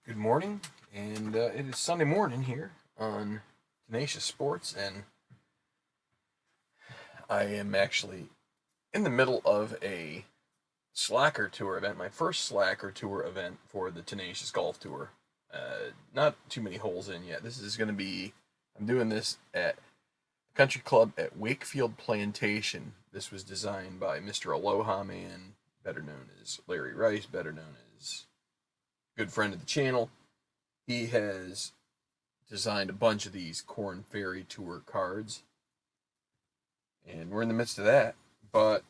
Good morning, and it is Sunday morning here on Tenacious Sports, and I am actually in the middle of a Slacker Tour event, my first Slacker Tour event for the Tenacious Golf Tour. Not too many holes in yet. This is going to be, I'm doing this at the Country Club at Wakefield Plantation. This was designed by Mr. Aloha Man, better known as Larry Rice, better known as good friend of the channel. He has designed a bunch of these Corn Ferry Tour cards, and we're in the midst of that. But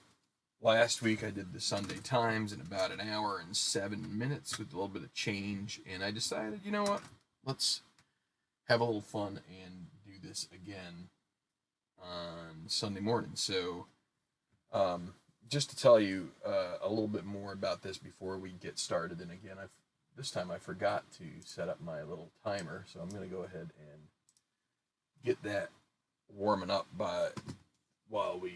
last week I did the Sunday Times in about an hour and 7 minutes with a little bit of change, and I decided, you know what, let's have a little fun and do this again on Sunday morning. So, just to tell you a little bit more about this before we get started, and again, this time I forgot to set up my little timer, so I'm going to go ahead and get that warming up while we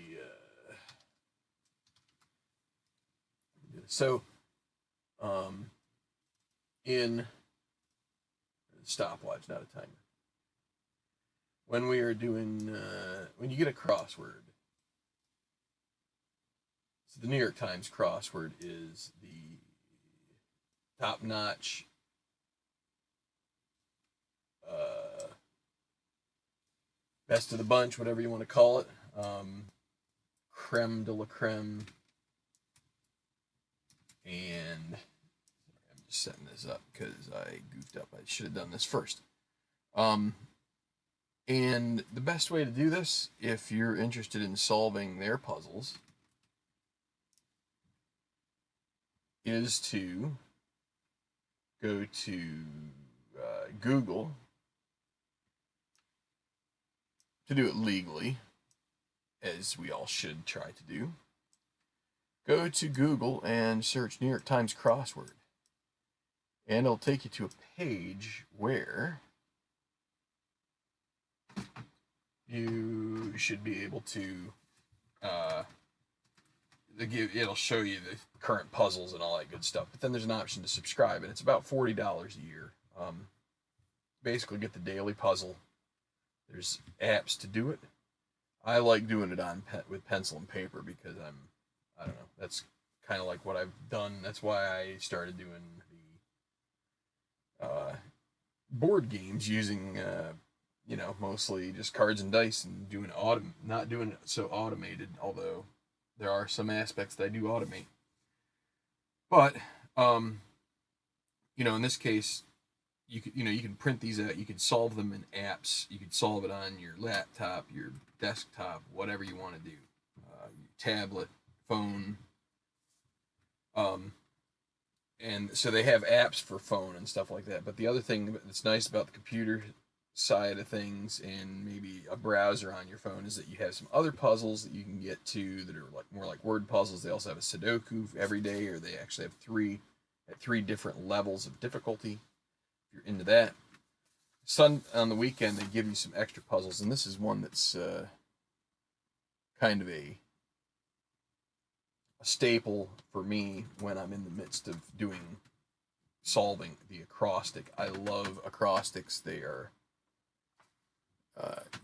so in stopwatch, not a timer. When we are doing when you get a crossword, so the New York Times Crossword is the top-notch best of the bunch, whatever you want to call it, creme de la creme. And I'm just setting this up because I goofed up. I should have done this first. And the best way to do this, if you're interested in solving their puzzles, is to go to Google, to do it legally, as we all should try to do. Go to Google and search New York Times Crossword, and it'll take you to a page where you should be able to it'll show you the current puzzles and all that good stuff. But then there's an option to subscribe, and it's about $40 a year. Basically, get the daily puzzle. There's apps to do it. I like doing it with pencil and paper because I don't know. That's kind of like what I've done. That's why I started doing the board games using mostly just cards and dice, and not doing it so automated, although there are some aspects that I do automate. But in this case, you can print these out. You can solve them in apps. You can solve it on your laptop, your desktop, whatever you want to do, your tablet, phone. And so they have apps for phone and stuff like that. But the other thing that's nice about the computer side of things and maybe a browser on your phone is that you have some other puzzles that you can get to that are more like word puzzles. They also have a Sudoku every day, or they actually have three different levels of difficulty. If you're into that, on the weekend they give you some extra puzzles, and this is one that's kind of a staple for me when I'm in the midst of solving the acrostic. I love acrostics. They are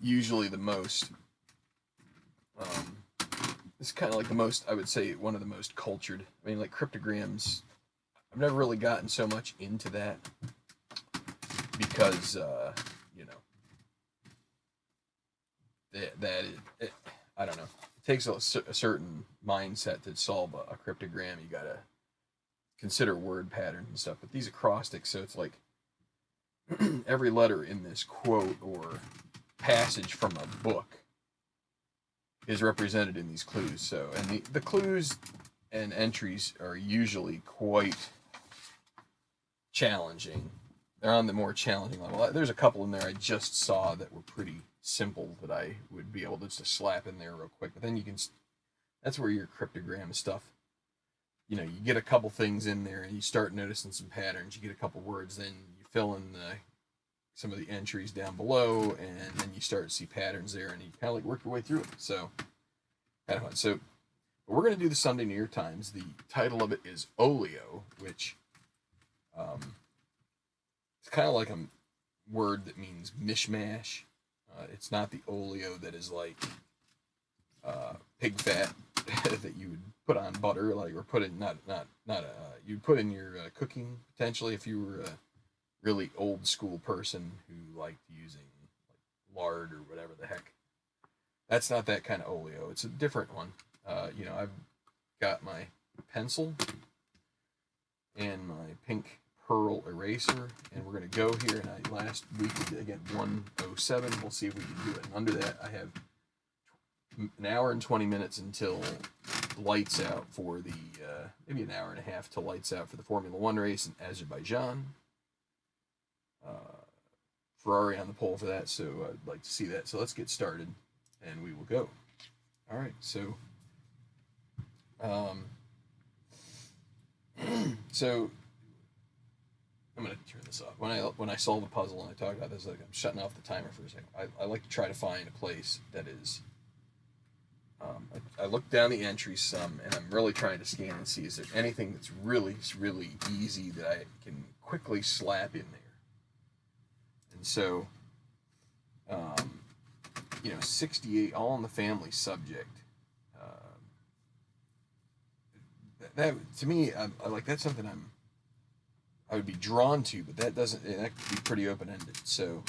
usually the most it's kind of like the most, I would say, one of the most cultured. I mean, like cryptograms, I've never really gotten so much into that because I don't know, it takes a certain mindset to solve a cryptogram. You gotta consider word patterns and stuff. But these acrostics, so it's like every letter in this quote or passage from a book is represented in these clues. So, and the clues and entries are usually quite challenging. They're on the more challenging level. There's a couple in there I just saw that were pretty simple that I would be able to just slap in there real quick. But then that's where your cryptogram stuff, you get a couple things in there and you start noticing some patterns. You get a couple words, then you fill in some of the entries down below, and then you start to see patterns there, and you kind of like work your way through it. So, kind of fun. So, we're going to do the Sunday New York Times. The title of it is Oleo, which It's kind of like a word that means mishmash. It's not the oleo that is like pig fat that you would put on butter, like, or put in you'd put in your cooking potentially if you were a really old school person who liked using like lard or whatever the heck. That's not that kind of oleo. It's a different one. I've got my pencil and my pink pearl eraser, and we're going to go here. And last week we did, again, 107. We'll see if we can do it. And under that, I have an hour and 20 minutes until lights out for the, maybe an hour and a half till lights out for the Formula One race in Azerbaijan. Ferrari on the pole for that, so I'd like to see that. So let's get started, and we will go. All right, so so I'm gonna turn this off. When I solve a puzzle and I talk about this, like, I'm shutting off the timer for a second. I like to try to find a place that is. I look down the entries some, and I'm really trying to scan and see is there anything that's really, really easy that I can quickly slap in there. And so, 68, all in the family subject. That to me, I like, that's something I would be drawn to, but that could be pretty open ended. So,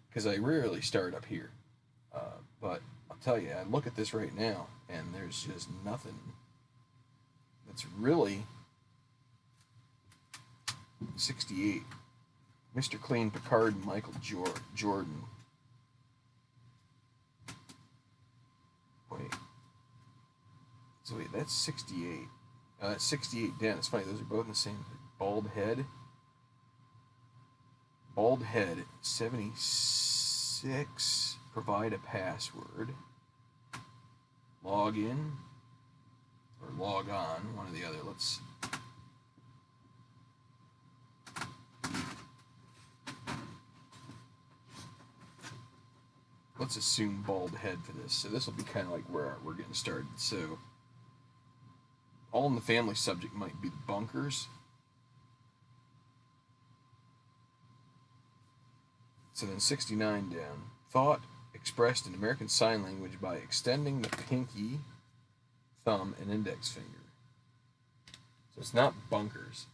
because I rarely start up here, but I'll tell you, I look at this right now, and there's just nothing that's really 68. Mr. Clean, Picard, and Michael Jordan. Wait. So wait, that's 68. That's 68 down. It's funny, those are both in the same thing. Bald head. Bald head, 76. Provide a password. Log in. Or log on, one or the other. Let's assume bald head for this. So this will be kind of like where we're getting started. So, all in the family subject might be the bunkers. So then 69 down. Thought expressed in American Sign Language by extending the pinky, thumb, and index finger. So it's not bunkers.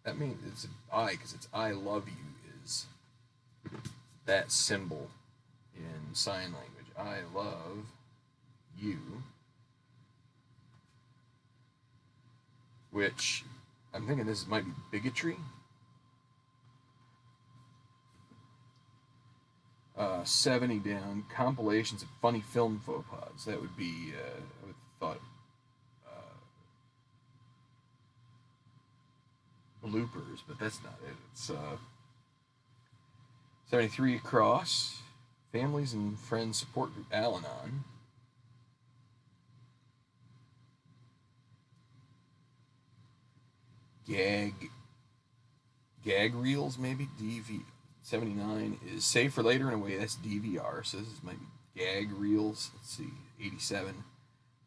That means it's an I, because it's I love you is that symbol in sign language. I love you. Which I'm thinking this might be bigotry. 70 down. Compilations of funny film faux pas. That would be, I would have thought, bloopers, but that's not it. It's 73 across. Families and Friends Support Group, Al-Anon. Gag reels, maybe. DV 79 is save for later in a way. That's DVR. So this might be gag reels. Let's see. 87.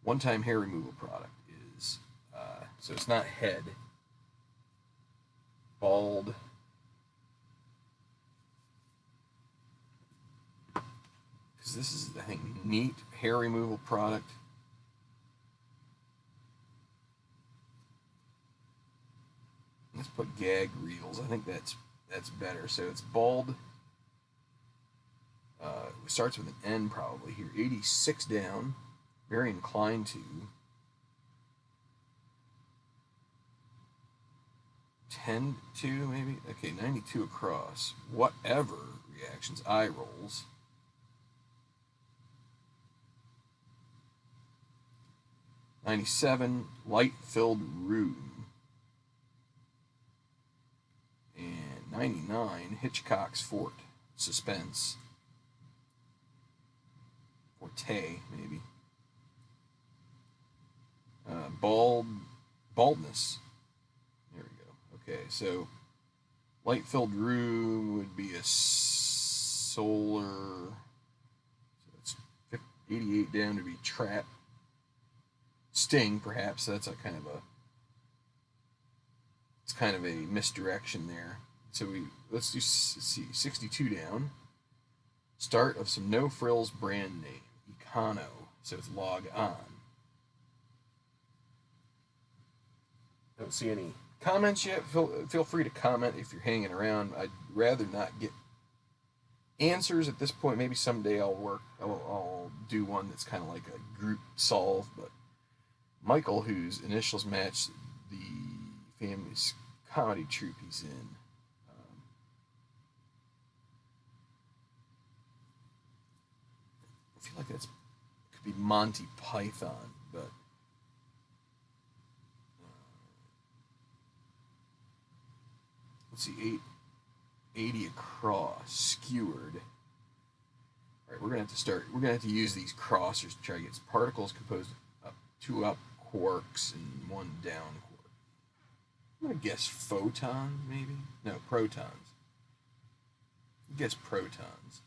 One-time hair removal product is so it's not head. Bald. Because this is, I think, neat hair removal product. Let's put gag reels. I think that's better. So it's bald. It starts with an N probably here. 86 down. Very inclined to. 10 to maybe. Okay, 92 across. Whatever reactions. Eye rolls. 97, light-filled room. And 99, Hitchcock's Fort. Suspense. Forte, maybe. Bald baldness. There we go. Okay, so light-filled room would be a solar. So it's 88 down to be trap. Sting, perhaps. That's a kind of a. It's kind of a misdirection there. So let's see 62 down. Start of some no frills brand name Econo. So it's log on. Don't see any comments yet. Feel free to comment if you're hanging around. I'd rather not get answers at this point. Maybe someday I'll do one that's kind of like a group solve. But Michael, whose initials match the family's comedy troupe he's in. I feel like it could be Monty Python, but let's see, 80 across, skewered. All right, we're gonna have to start. We're gonna have to use these crossers to try to get particles composed of 2 up quarks and 1 down quark. I'm gonna guess photons, maybe. No, protons. Guess protons.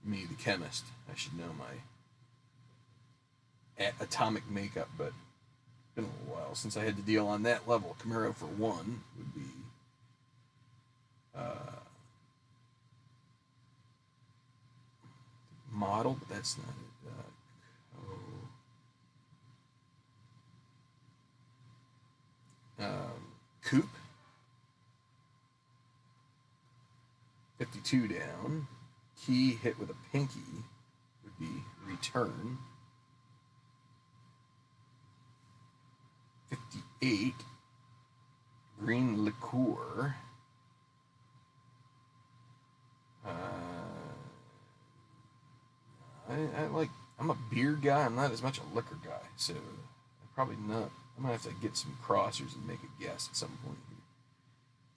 Me, the chemist, I should know my atomic makeup, but it's been a little while since I had to deal on that level. Camaro for 1 would be model, but that's not it. Coupe. 52 down. Key hit with a pinky would be return. 58. Green liqueur. I'm a beer guy. I'm not as much a liquor guy, so I'm probably not. I'm gonna have to get some crossers and make a guess at some point here.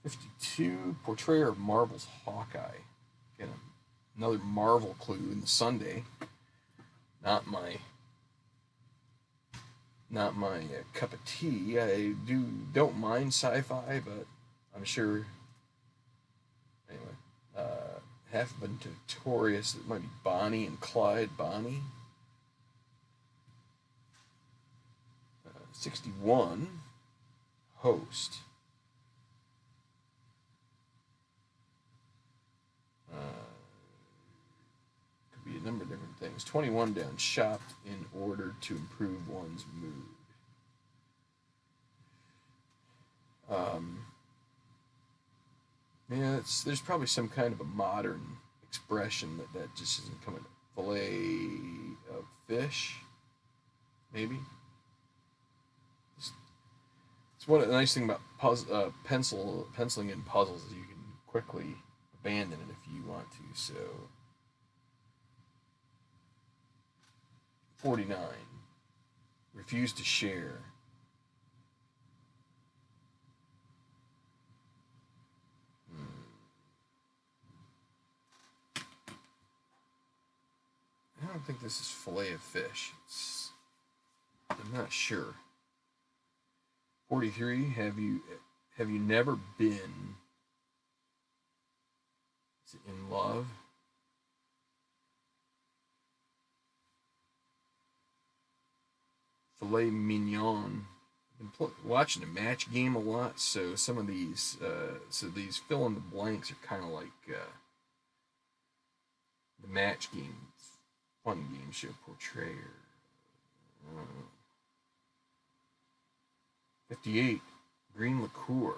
52. Portrayer of Marvel's Hawkeye. Get another Marvel clue in the Sunday. Not my cup of tea. I don't mind sci-fi, but I'm sure. Anyway, half been notorious. It might be Bonnie and Clyde. Bonnie. 61. Host. Could be a number of different things. 21 down. Shopped in order to improve one's mood. Yeah, there's probably some kind of a modern expression that just isn't coming. Fillet of fish, maybe. It's one of the nice thing about penciling in puzzles is you can quickly abandon it if you want to. So 49. Refuse to share. I don't think this is fillet of fish. I'm not sure. 43. Have you never been in love? Filet mignon. I've been watching a match game a lot, so some of these these fill in the blanks are kind of like the match game, fun game show portrayer. 58. Green liqueur.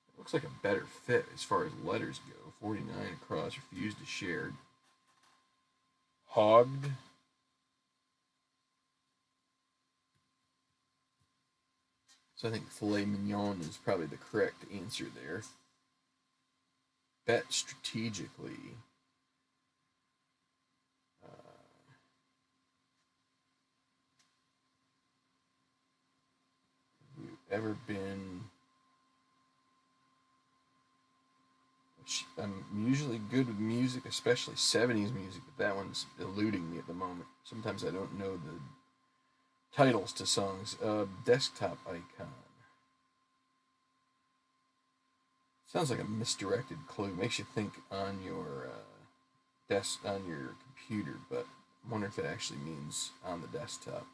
It looks like a better fit as far as letters go. 49 across. Refused to share. Hogged. So I think filet mignon is probably the correct answer there. Bet strategically. Have you ever been I'm usually good with music, especially 70s music, but that one's eluding me at the moment. Sometimes I don't know the titles to songs. Desktop icon. Sounds like a misdirected clue. Makes you think on your on your computer, but I wonder if it actually means on the desktop.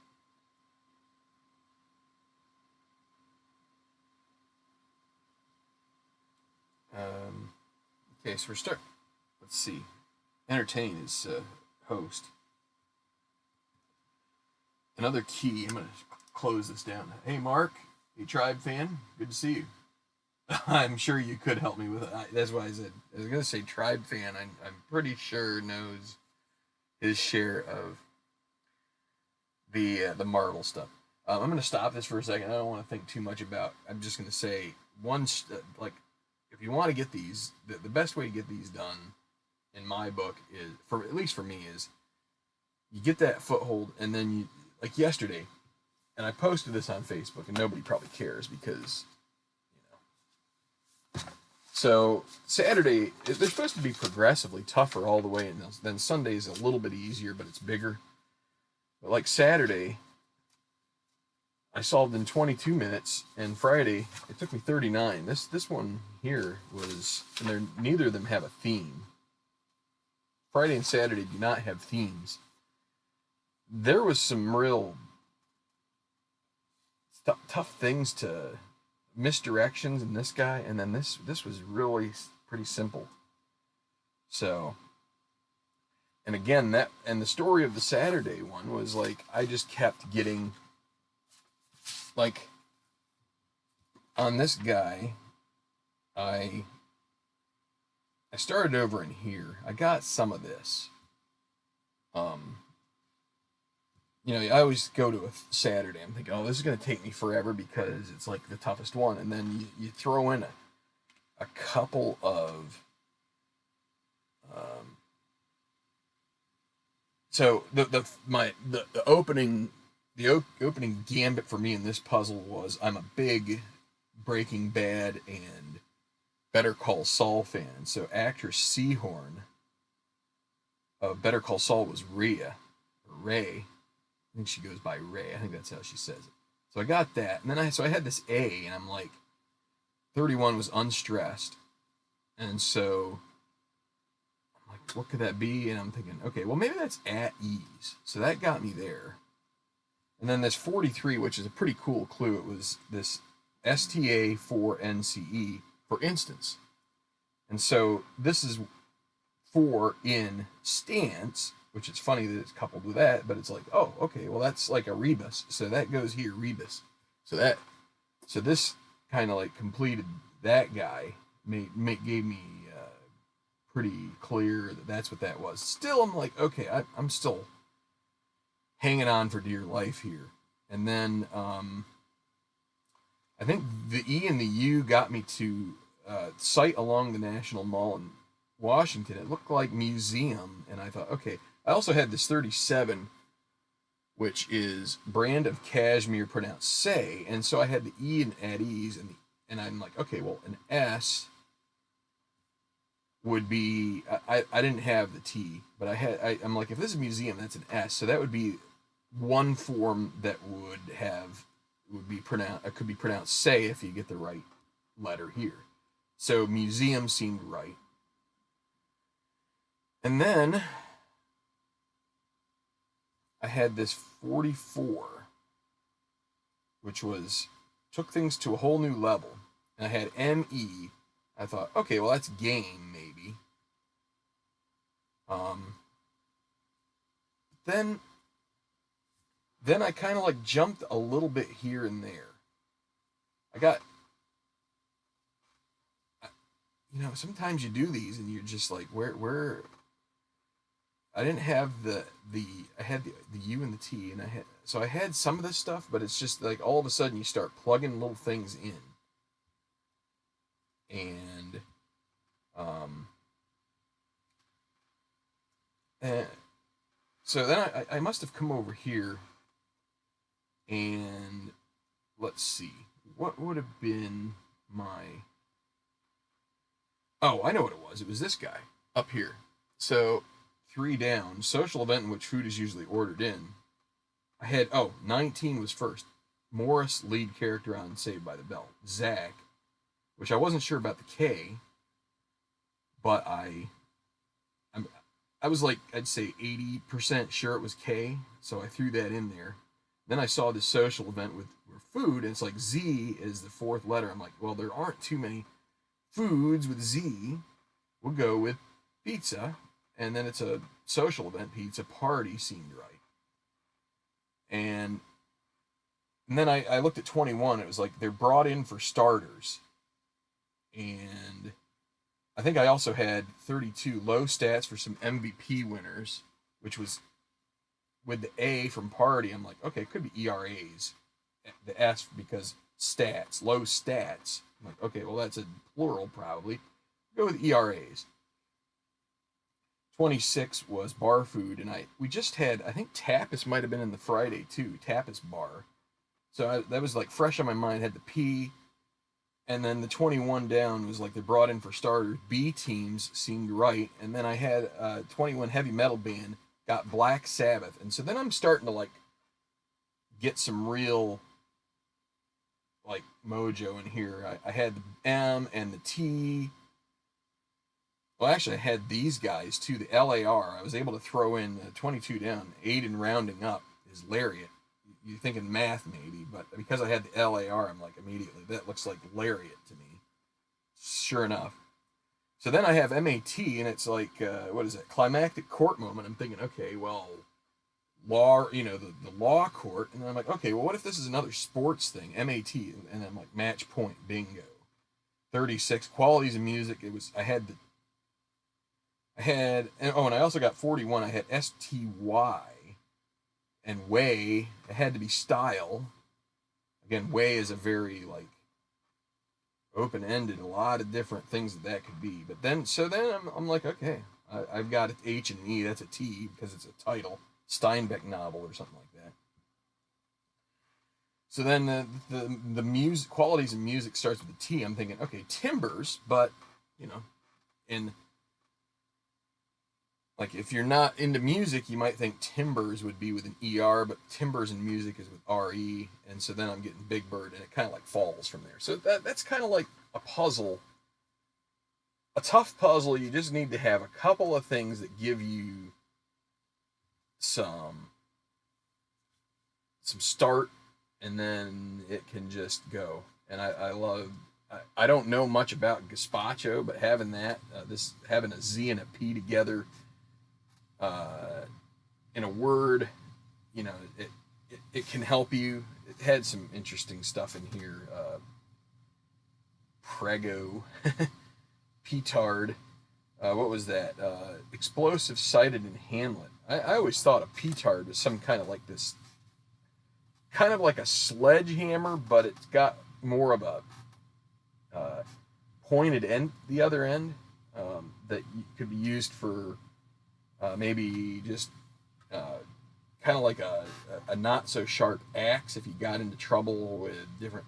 Okay, so we're starting. Let's see. Entertain is host. Another key. I'm gonna close this down. Hey, Mark. Hey, Tribe fan. Good to see you. I'm sure you could help me with it. That's why I said I was gonna say Tribe fan. I'm pretty sure knows his share of the Marvel stuff. I'm gonna stop this for a second. I don't want to think too much about. I'm just gonna say like if you want to get these, the best way to get these done, in my book, is for at least for me is you get that foothold, and then you like yesterday, and I posted this on Facebook, and nobody probably cares because so Saturday they're supposed to be progressively tougher all the way, and then Sunday's a little bit easier, but it's bigger. But like Saturday, I solved in 22 minutes, and Friday it took me 39. This one here was, and neither of them have a theme. Friday and Saturday do not have themes. There was some real tough things to misdirections in this guy, and then this was really pretty simple. So, and again, the story of the Saturday one was like I just kept getting like on this guy, I started over in here. I got some of this. I always go to a Saturday. I'm thinking, oh, this is going to take me forever because it's like the toughest one. And then you throw in a couple of. So the opening gambit for me in this puzzle was I'm a big Breaking Bad and Better Call Saul fan. So actress Seahorn of Better Call Saul was Ray. I think she goes by Ray. I think that's how she says it. So I got that, and then I had this A, and I'm like, 31 was unstressed, and so I'm like, what could that be? And I'm thinking, okay, well maybe that's at ease. So that got me there. And then this 43, which is a pretty cool clue. It was this STA for NCE for instance, and so this is 4 in stance, which is funny that it's coupled with that, but it's like, oh, okay, well that's like a rebus, so that goes here, rebus. So this kind of like completed that guy, gave me pretty clear that that's what that was. Still, I'm like, okay, I'm still hanging on for dear life here. And then I think the E and the U got me to site along the National Mall in Washington. It looked like museum, and I thought, okay. I also had this 37, which is brand of cashmere pronounced say, and so I had the E and at ease, and I'm like, okay, well, an S would be, I didn't have the T, but I'm like, if this is a museum, that's an S, so that would be one form that could be pronounced say if you get the right letter here. So museum seemed right. And then I had this 44, which took things to a whole new level. And I had ME. I thought, okay, well, that's game, maybe. Then I kind of like jumped a little bit here and there. Sometimes you do these and you're just like, where I didn't have I had the U and the T, and I had some of this stuff, but it's just like all of a sudden you start plugging little things in, and so then I must have come over here, and let's see, what would have been my Oh, I know what it was. It was this guy up here. So 3 down, social event in which food is usually ordered in. I had 19 was first. Morris, lead character on Saved by the Bell. Zach, which I wasn't sure about the K, but I'm, I was like, I'd say 80% sure it was K, so I threw that in there. Then I saw this social event with food, and it's like Z is the fourth letter. I'm like, well, there aren't too many foods with Z. We'll go with pizza, and then it's a social event. Pizza party seemed right. And then I looked at 21. It was like they're brought in for starters. And I think I also had 32 low stats for some MVP winners, which was with the A from party. I'm like, okay, it could be ERAs. The S because stats, low stats. I'm like, okay, well, that's a plural probably. Go with ERAs. 26 was bar food, and we just had, I think tapas might have been in the Friday too, tapas bar. So that was like fresh on my mind. Had the P, and then the 21 down was like they brought in for starters. B teams seemed right, and then I had 21 heavy metal band got Black Sabbath, and so then I'm starting to like get some real like mojo in here. I had the M and the T. Well, actually, I had these guys too. The LAR. I was able to throw in 22 down. 8 and rounding up is lariat. You're thinking math maybe, but because I had the LAR, I'm like immediately that looks like lariat to me. Sure enough. So then I have MAT, and it's like what is it? Climactic court moment. I'm thinking, okay, well, law, the law court, and I'm like, okay, well, what if this is another sports thing? MAT, and I'm like match point, bingo. 36 qualities of music. It was and I also got 41. I had STY and way. It had to be style. Again, way is a very like open-ended, a lot of different things that could be. But then, I'm like, okay, I've got H and E. That's a T because it's a title, Steinbeck novel or something like that. So then the music qualities of music starts with a T. I'm thinking, okay, timbers, but in like if you're not into music, you might think timbers would be with an ER, but timbers in music is with RE, and so then I'm getting Big Bird, and it kind of like falls from there. So that's kind of like a puzzle, a tough puzzle. You just need to have a couple of things that give you some start, and then it can just go. And I love. I don't know much about gazpacho, but having having a Z and a P together in a word, it can help you. It had some interesting stuff in here. Prego, petard. What was that? Explosive sighted in Hamlet. I always thought a petard was some kind of like this, kind of like a sledgehammer, but it's got more of a pointed end, the other end, that could be used for maybe just kind of like a not so sharp axe if you got into trouble with different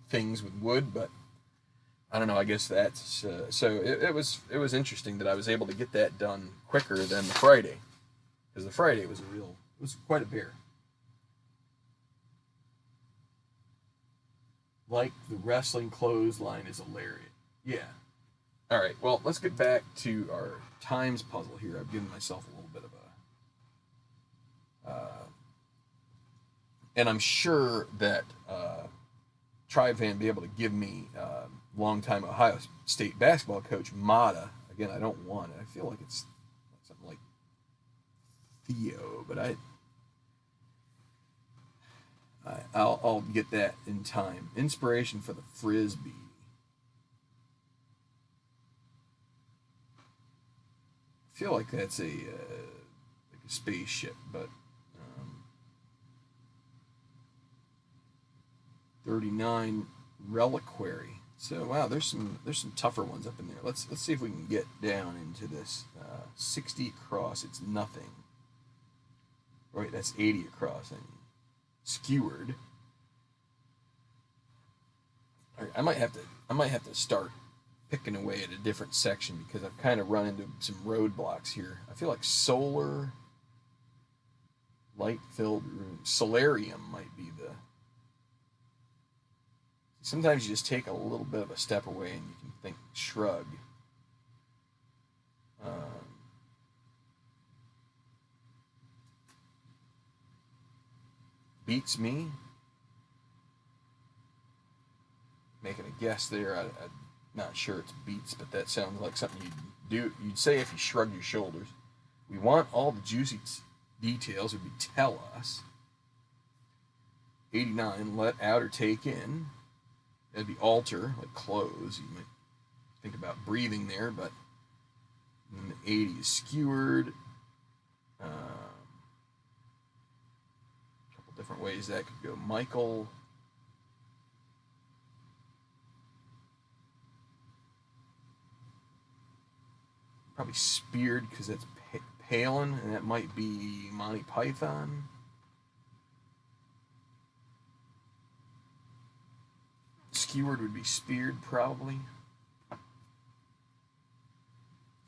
things with wood. But I don't know. I guess that's so. It was interesting that I was able to get that done quicker than the Friday, because the Friday was quite a bear. Like the wrestling clothesline is a lariat. Yeah. All right. Well, let's get back to our times puzzle here. I've given myself a little bit of and I'm sure that Tribe fan be able to give me longtime Ohio State basketball coach Mata. Again, I don't want it. I feel like it's something like Theo, but I'll get that in time. Inspiration for the frisbee. I feel like that's like a spaceship, but 39 reliquary. So wow, there's some tougher ones up in there. Let's see if we can get down into this. 60 across, it's nothing. Right, that's 80 across. I mean, skewered. All right, I might have to start picking away at a different section because I've kind of run into some roadblocks here. I feel like solar, light-filled room, solarium might be the... Sometimes you just take a little bit of a step away and you can think shrug. Beats me. Making a guess there. I'm not sure it's beats, but that sounds like something you'd say if you shrugged your shoulders. We want all the juicy details, would be tell us. 89, let out or take in. That'd be alter, like close. You might think about breathing there, but then the 80 is skewered. A couple different ways that could go. Michael. Probably speared because that's Palin, and that might be Monty Python. Skewered would be speared, probably.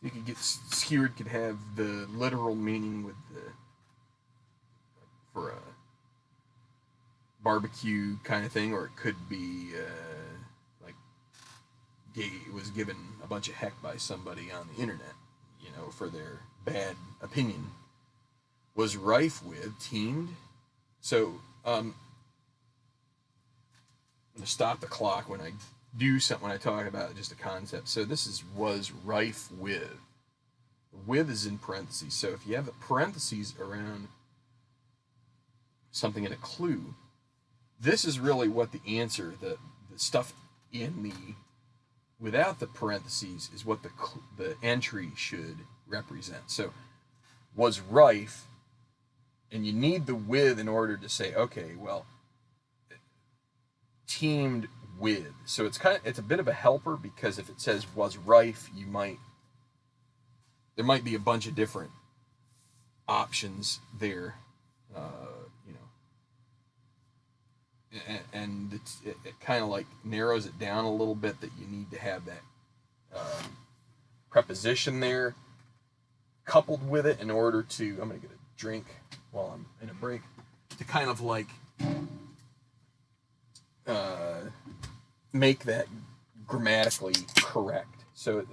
You could get skewered could have the literal meaning with the for a barbecue kind of thing, or it could be like was given a bunch of heck by somebody on the internet, you know, for their bad opinion. Was rife with, teamed. So I'm going to stop the clock when I do something, when I talk about just a concept. So this is was rife with. With is in parentheses. So if you have the parentheses around something in a clue, this is really what the answer, the stuff in the without the parentheses is what the entry should represent. So was rife, and you need the with in order to say, okay, well, teamed with. So it's a bit of a helper, because if it says was rife, there might be a bunch of different options there, you know, and it kind of like narrows it down a little bit, that you need to have that preposition there coupled with it in order to, I'm going to get a drink while I'm in a break, to kind of like make that grammatically correct. So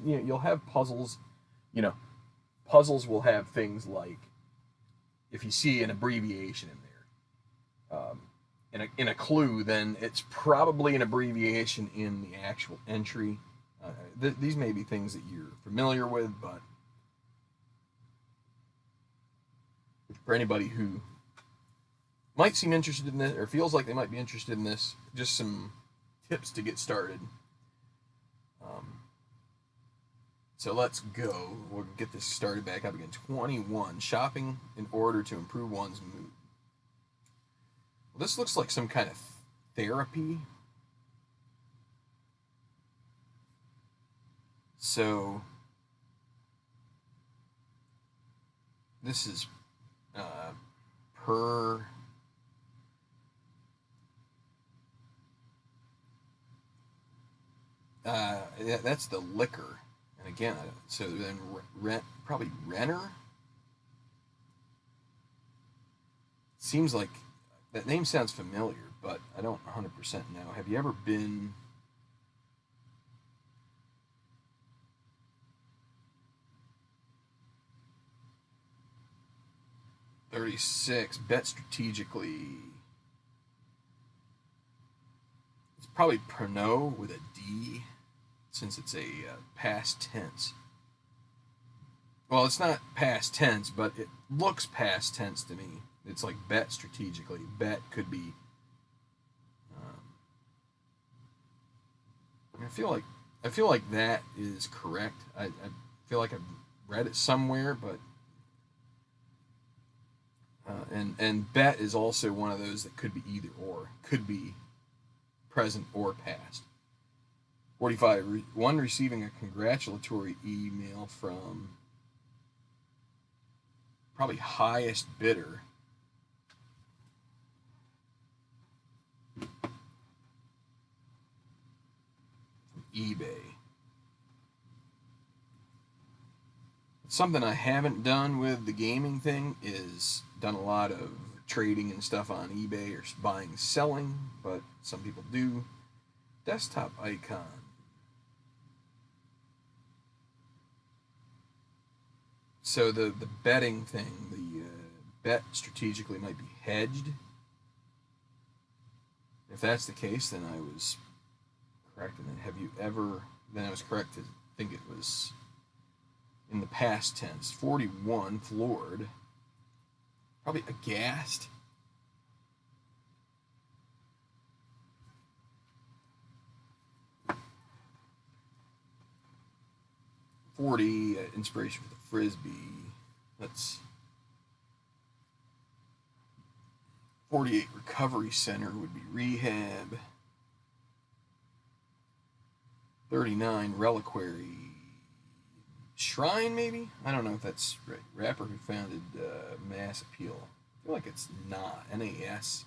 you'll have puzzles, you know, puzzles will have things like, if you see an abbreviation in there, in a clue, then it's probably an abbreviation in the actual entry. These may be things that you're familiar with, but for anybody who might seem interested in this, or feels like they might be interested in this, just some tips to get started. So let's go. We'll get this started back up again. 21, shopping in order to improve one's mood. Well, this looks like some kind of therapy. So this is per that's the liquor. And again, so then probably Renner. Seems like that name sounds familiar, but I don't 100% know. Have you ever been? $36. Bet strategically. It's probably Pernod with a D, since it's a past tense. Well, it's not past tense, but it looks past tense to me. It's like bet strategically. Bet could be. I feel like that is correct. I feel like I've read it somewhere, but and bet is also one of those that could be either or, could be present or past. 45. One receiving a congratulatory email from probably highest bidder. From eBay. Something I haven't done with the gaming thing is done a lot of trading and stuff on eBay or buying, selling, but some people do. Desktop icon. So the betting thing, the bet strategically might be hedged. If that's the case, then I was correct. And then have you ever? Then I was correct to think it was in the past tense. 41, floored. Probably aghast. 40, inspiration for the frisbee. Let's 48, recovery center would be rehab. 39, reliquary shrine, maybe? I don't know if that's right. Rapper who founded Mass Appeal. I feel like it's not. NAS.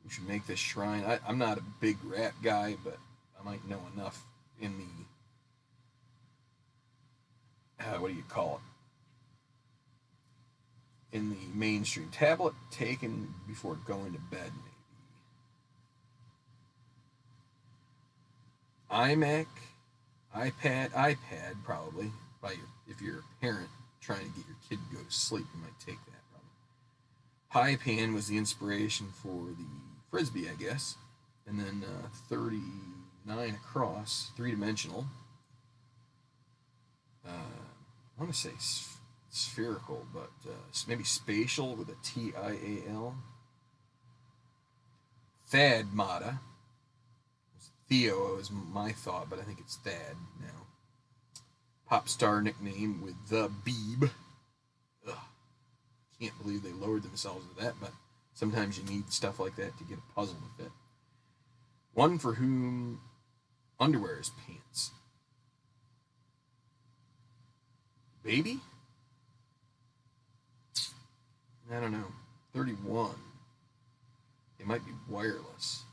We should make this shrine. I'm not a big rap guy, but I might know enough in the what do you call it? In the mainstream. Tablet taken before going to bed, maybe. iMac, iPad, probably. If you're a parent trying to get your kid to go to sleep, you might take that, probably. Pie pan was the inspiration for the frisbee, I guess. And then 39 across, three-dimensional. I want to say spherical, but maybe spatial with a TIAL. Thad Mata. Theo is my thought, but I think it's Thad now. Pop star nickname with the Beeb. Ugh. Can't believe they lowered themselves to that, but sometimes you need stuff like that to get a puzzle to fit. One for whom underwear is pants. Baby? I don't know. 31. It might be wireless.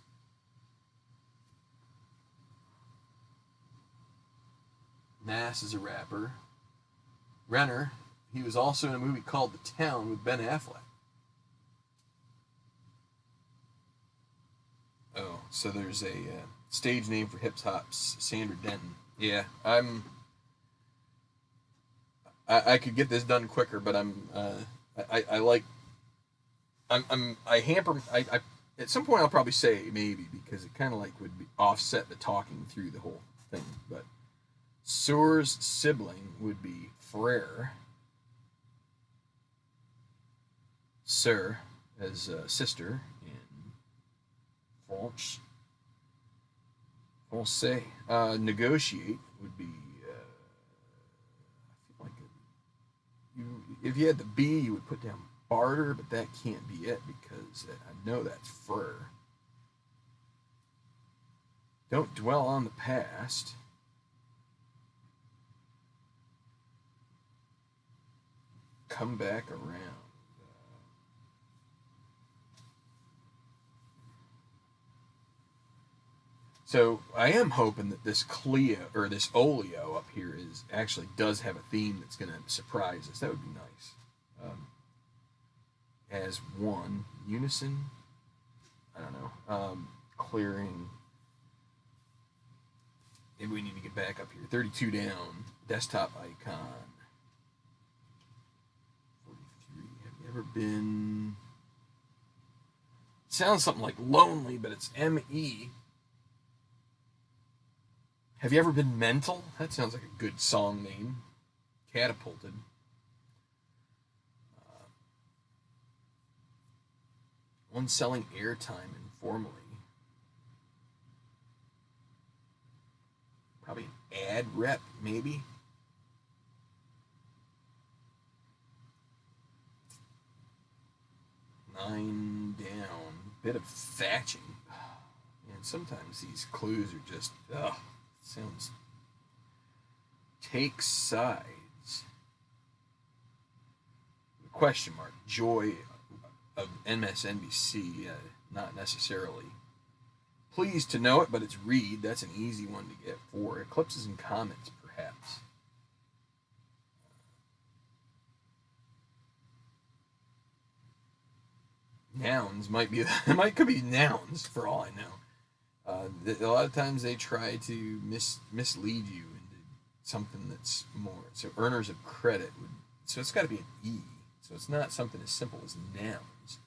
Nass is a rapper. Renner, he was also in a movie called The Town with Ben Affleck. Oh, so there's a stage name for hip hop's Sandra Denton. Yeah, I could get this done quicker, but I hamper. At some point I'll probably say maybe because it kind of like would be offset the talking through the whole thing. But Sewer's sibling would be Frere. Sir as sister in French. Français. Negotiate would be. I feel like if you had the B, you would put down barter, but that can't be it because I know that's fur. Don't dwell on the past. Come back around. So I am hoping that this Cleo or this Olio up here actually does have a theme that's going to surprise us. That would be nice. As one unison. I don't know. Clearing. Maybe we need to get back up here. 32 down. Desktop icon. 43. Have you ever been? It sounds something like lonely, but it's ME. Have you ever been mental? That sounds like a good song name. Catapulted. One selling airtime informally. Probably an ad rep, maybe. Nine down. Bit of thatching. And sometimes these clues are just, sounds. Take sides. Question mark. Joy of MSNBC, not necessarily pleased to know it, but it's read. That's an easy one to get for eclipses and comets, perhaps. nouns might be could be nouns for all I know. A lot of times they try to mislead you into something that's more. So earners of credit would. So it's got to be an E. So it's not something as simple as nouns.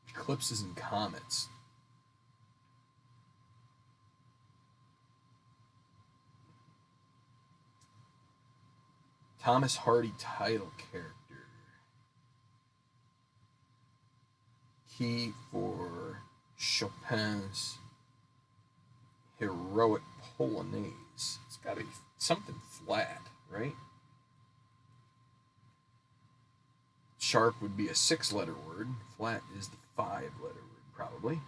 Eclipses and comets. Thomas Hardy title character. Key for Chopin's heroic Polonaise. It's got to be something flat, right? Sharp would be a 6-letter word. Flat is the 5-letter word, probably.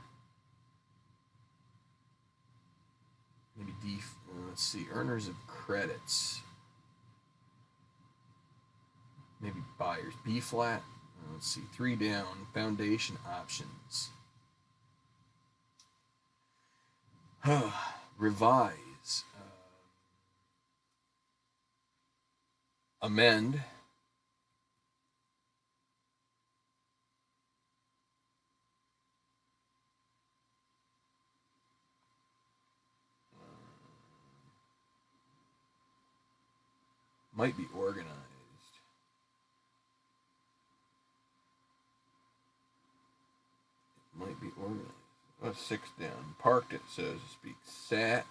Maybe D. Let's see. Earners of credits. Maybe buyers. B flat. Let's see. 3 down. Foundation options. Revise. Amend. Might be organized. Might be organized. Oh, 6 down. Parked it, so to speak. Sat.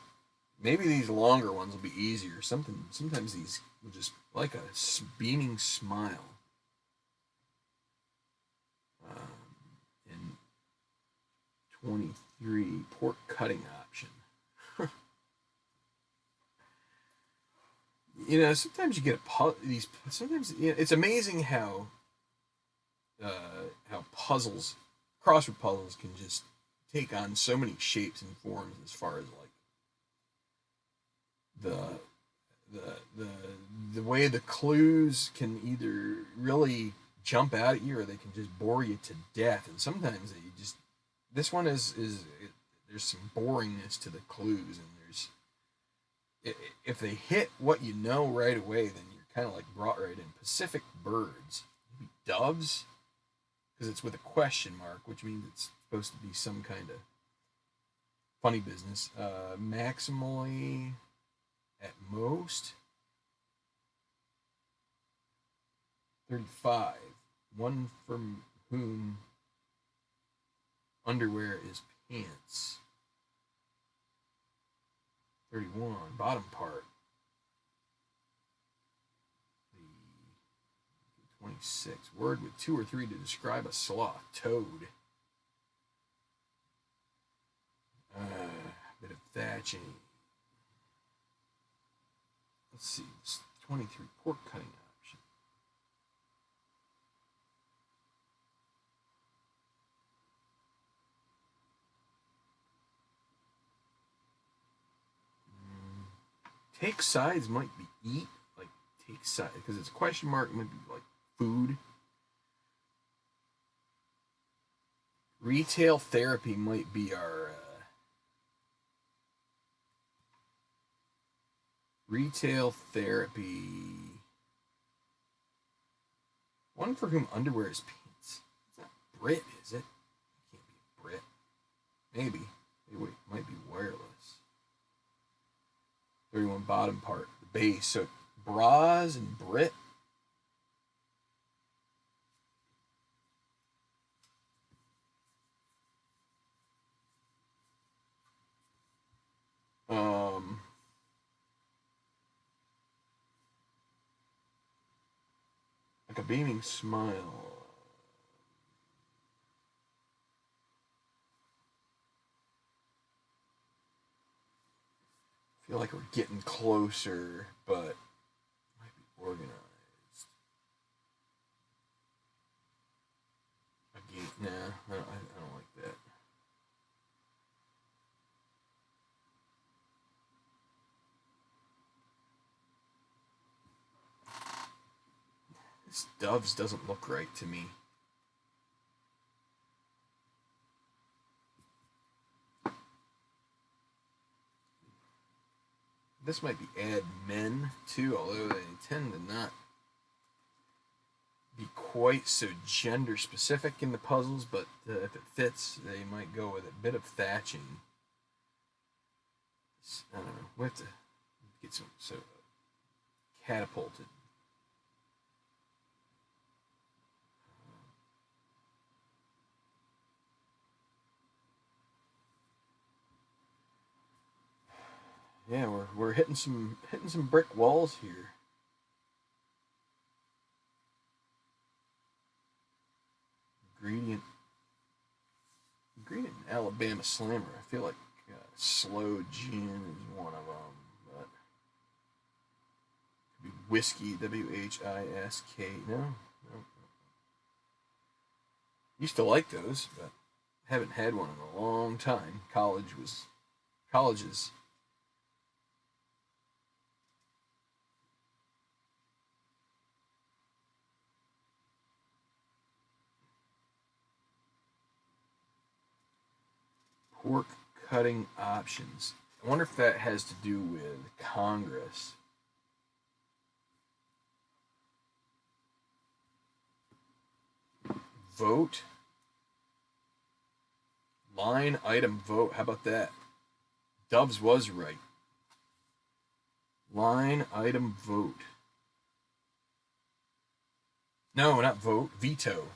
Maybe these longer ones will be easier. Sometimes these will just like a beaming smile. In 23, pork cutting option. Sometimes you get these. Sometimes it's amazing how puzzles, crossword puzzles, can just take on so many shapes and forms as far as like the way the clues can either really jump out at you or they can just bore you to death. And sometimes this one there's some boringness to the clues, and if they hit what you know right away, then you're kind of like brought right in. Pacific birds, maybe doves, because it's with a question mark, which means it's supposed to be some kind of funny business. Maximally, at most, 35. One from whom underwear is pants. 31. Bottom part. 26. Word with 2 or 3 to describe a sloth. Toad. Bit of thatching. Let's see. 23. Pork cutting option. Take sides might be eat. Like, take sides. Because it's a question mark. It might be like food. Retail therapy might be our retail therapy. One for whom underwear is pants. It's not Brit, is it? It can't be Brit. Maybe. Wait, it might be wireless. 31 bottom part, the base. So bras and Brit. Like a beaming smile. I feel like we're getting closer, but it might be organized. Again, nah, I don't like that. This doves doesn't look right to me. This might be add men too, although they tend to not be quite so gender specific in the puzzles, but if it fits, they might go with a bit of thatching. I don't know. We have to get some catapulted. Yeah, we're hitting some brick walls here. Ingredient Alabama Slammer. I feel like slow gin is one of them, but could be whiskey. WHISK. No. Used to like those, but haven't had one in a long time. Colleges. Pork cutting options. I wonder if that has to do with Congress. Vote. Line item vote. How about that? Dubs was right. Line item vote. No, not vote. Veto.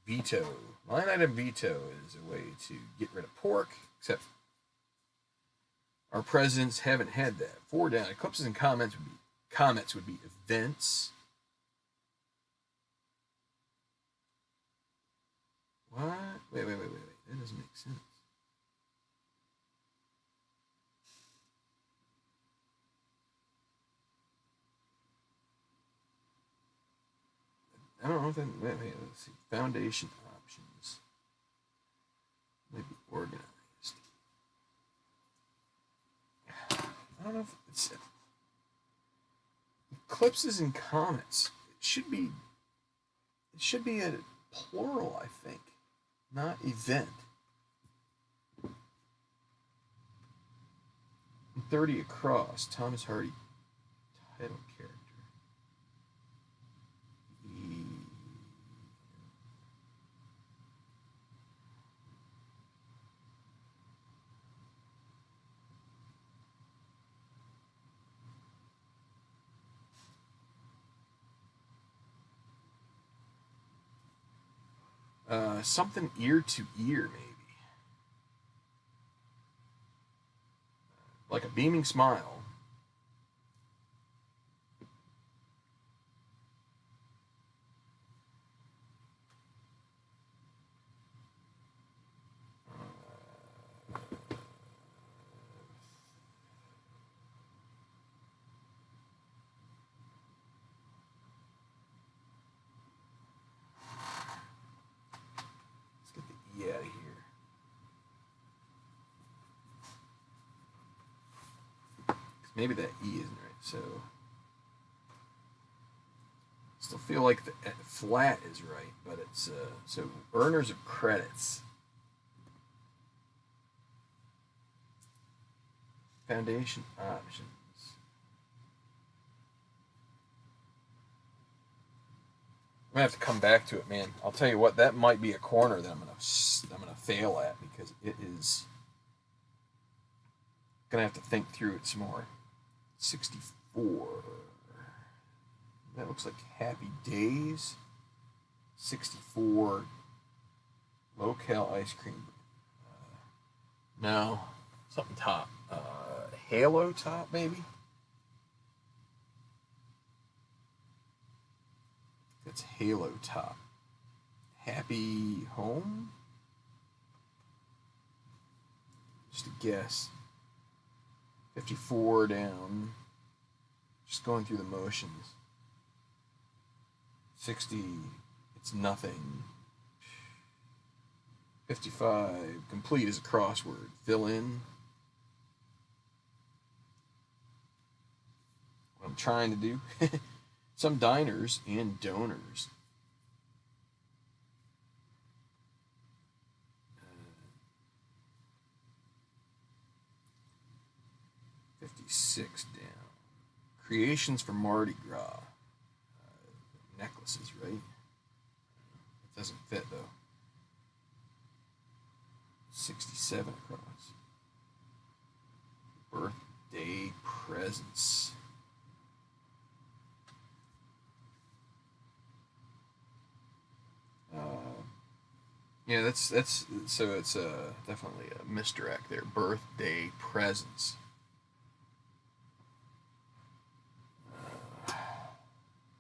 Veto. Line item veto is a way to get rid of pork, except our presidents haven't had that. 4 down. Eclipses and comments would be events. What? Wait. That doesn't make sense. I don't know if that. Wait, let's see. Foundation options. Maybe organized. I don't know if it's eclipses and comets. It should be a plural, I think, not event. 30 across. Thomas Hardy title character. Something ear to ear, maybe. Like a beaming smile. Let's get the E out of here. Maybe that E isn't right, so still feel like the flat is right, but it's so earners of credits. Foundation options. I'm gonna have to come back to it, man. I'll tell you what, that might be a corner that I'm gonna fail at because it is gonna have to think through it some more. 64. That looks like Happy Days. 64. Low-cal ice cream. No. Something top. Halo top, maybe? That's Halo top. Happy Home? Just a guess. 54 down. Just going through the motions. 60, it's nothing. 55, complete as a crossword. Fill in. What I'm trying to do. Some diners and donors. 56 down. Creations for Mardi Gras. Necklaces, right? It doesn't fit though. 67 across. Birthday presents. Yeah, that's so it's definitely a misdirect there. Birthday presents.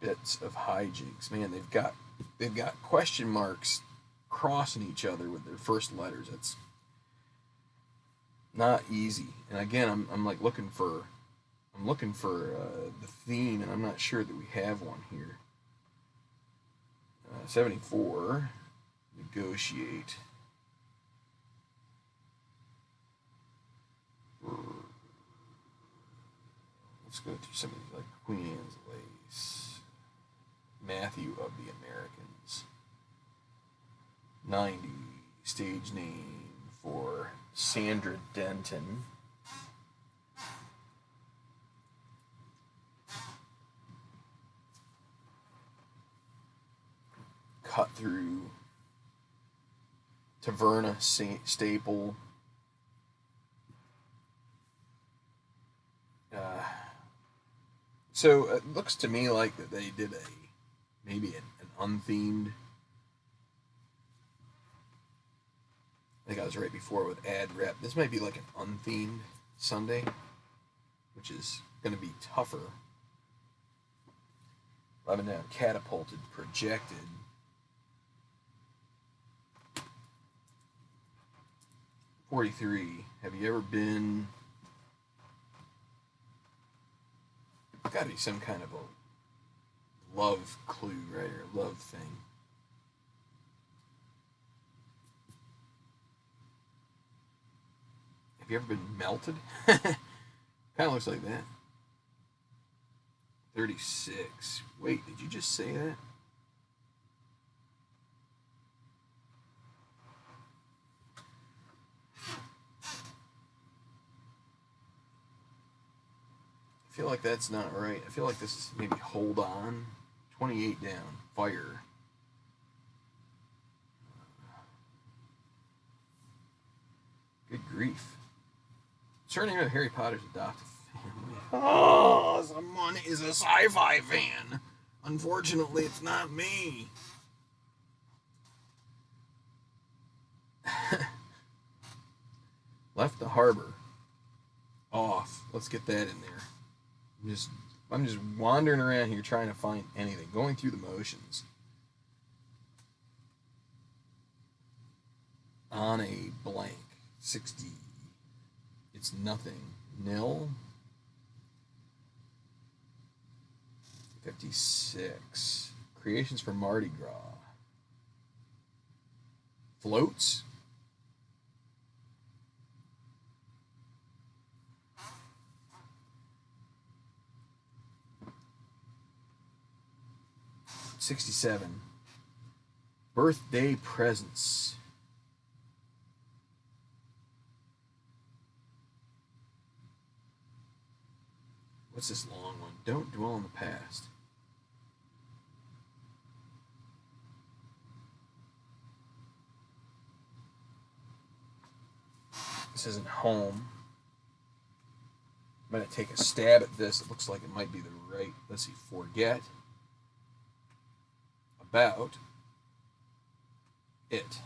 Bits of hijinks. Man, they've got question marks crossing each other with their first letters. That's not easy. And again, I'm like looking for the theme, and I'm not sure that we have one here. 74. Negotiate. Let's go through some of these, like Queen Anne's Lace, Matthew of the Americans, 90, stage name for Sandra Denton. Cut through Taverna staple. So it looks to me like that they did maybe an unthemed. I think I was right before with ad rep. This might be like an unthemed Sunday, which is going to be tougher. I've been now catapulted, projected. .43. Have you ever been? It's got to be some kind of a love clue, right, or love thing. Have you ever been melted? Kind of looks like that. 36. Wait, did you just say that? I feel like that's not right. I feel like this is maybe hold on. 28 down. Fire. Good grief. Turning out Harry Potter's adopted family. Oh, someone is a sci-fi fan. Unfortunately, it's not me. Left the harbor. Off. Let's get that in there. I'm just wandering around here trying to find anything, going through the motions. On a blank. 60. It's nothing. Nil. 56. Creations for Mardi Gras. Floats. $67. Birthday presents. What's this long one? Don't dwell on the past. This isn't home. I'm going to take a stab at this. It looks like it might be the right. Let's see. Forget about it.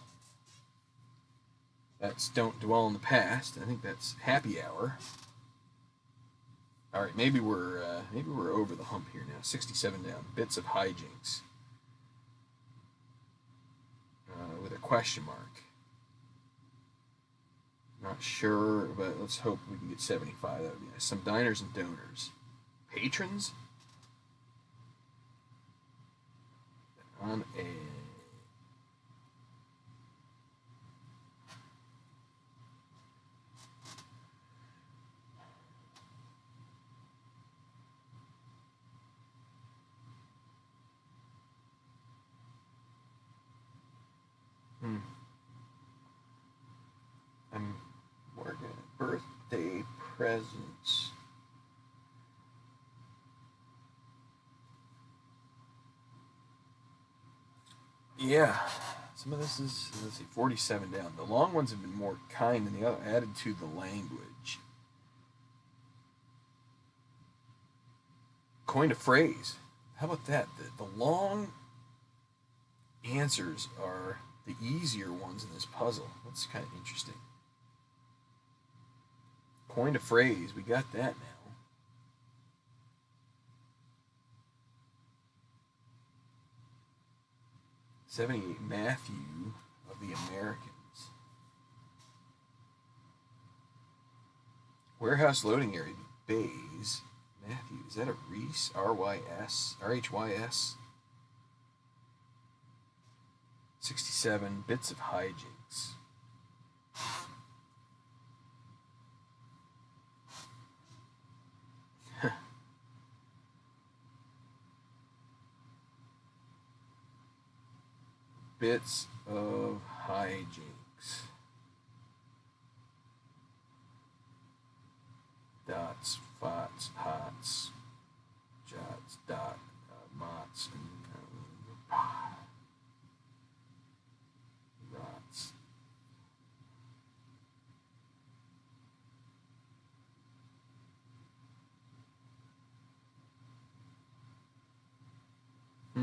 That's don't dwell on the past. I think that's happy hour. All right, maybe we're over the hump here now. 67 down. Bits of hijinks with a question mark. Not sure, but let's hope we can get 75. That would be nice. Some diners and donors. Patrons? On a... I'm working birthday presents. Yeah, some of this is, let's see, 47 down. The long ones have been more kind than the other, added to the language. Coined a phrase. How about that? The long answers are the easier ones in this puzzle. That's kind of interesting. Coined a phrase. We got that now. '78 Matthew of the Americans. Warehouse loading area. Bays. Matthew. Is that a Reese? R-Y-S? R-H-Y-S? 67 Bits of hijinks. Bits of hijinks. Dots, fots, hots, jots, dot, mots, and rots. I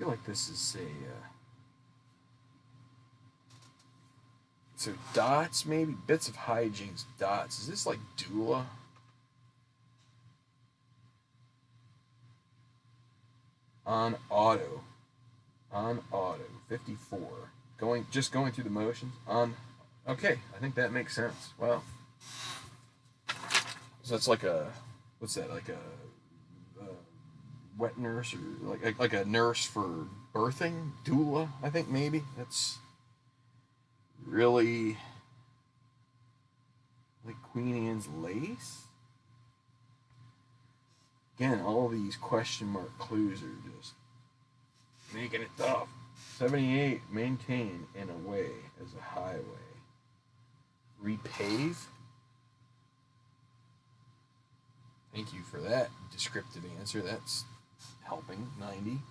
feel like this is a so dots, maybe bits of hijinks, dots. Is this like doula? On auto, 54. Just going through the motions. Okay, I think that makes sense. Well, so that's like a, what's that? Like a wet nurse, or like a nurse for birthing, doula. I think maybe that's really like Queen Anne's lace. Again, all these question mark clues are just making it tough. 78, maintain in a way as a highway. Repave. Thank you for that descriptive answer. That's helping. 90.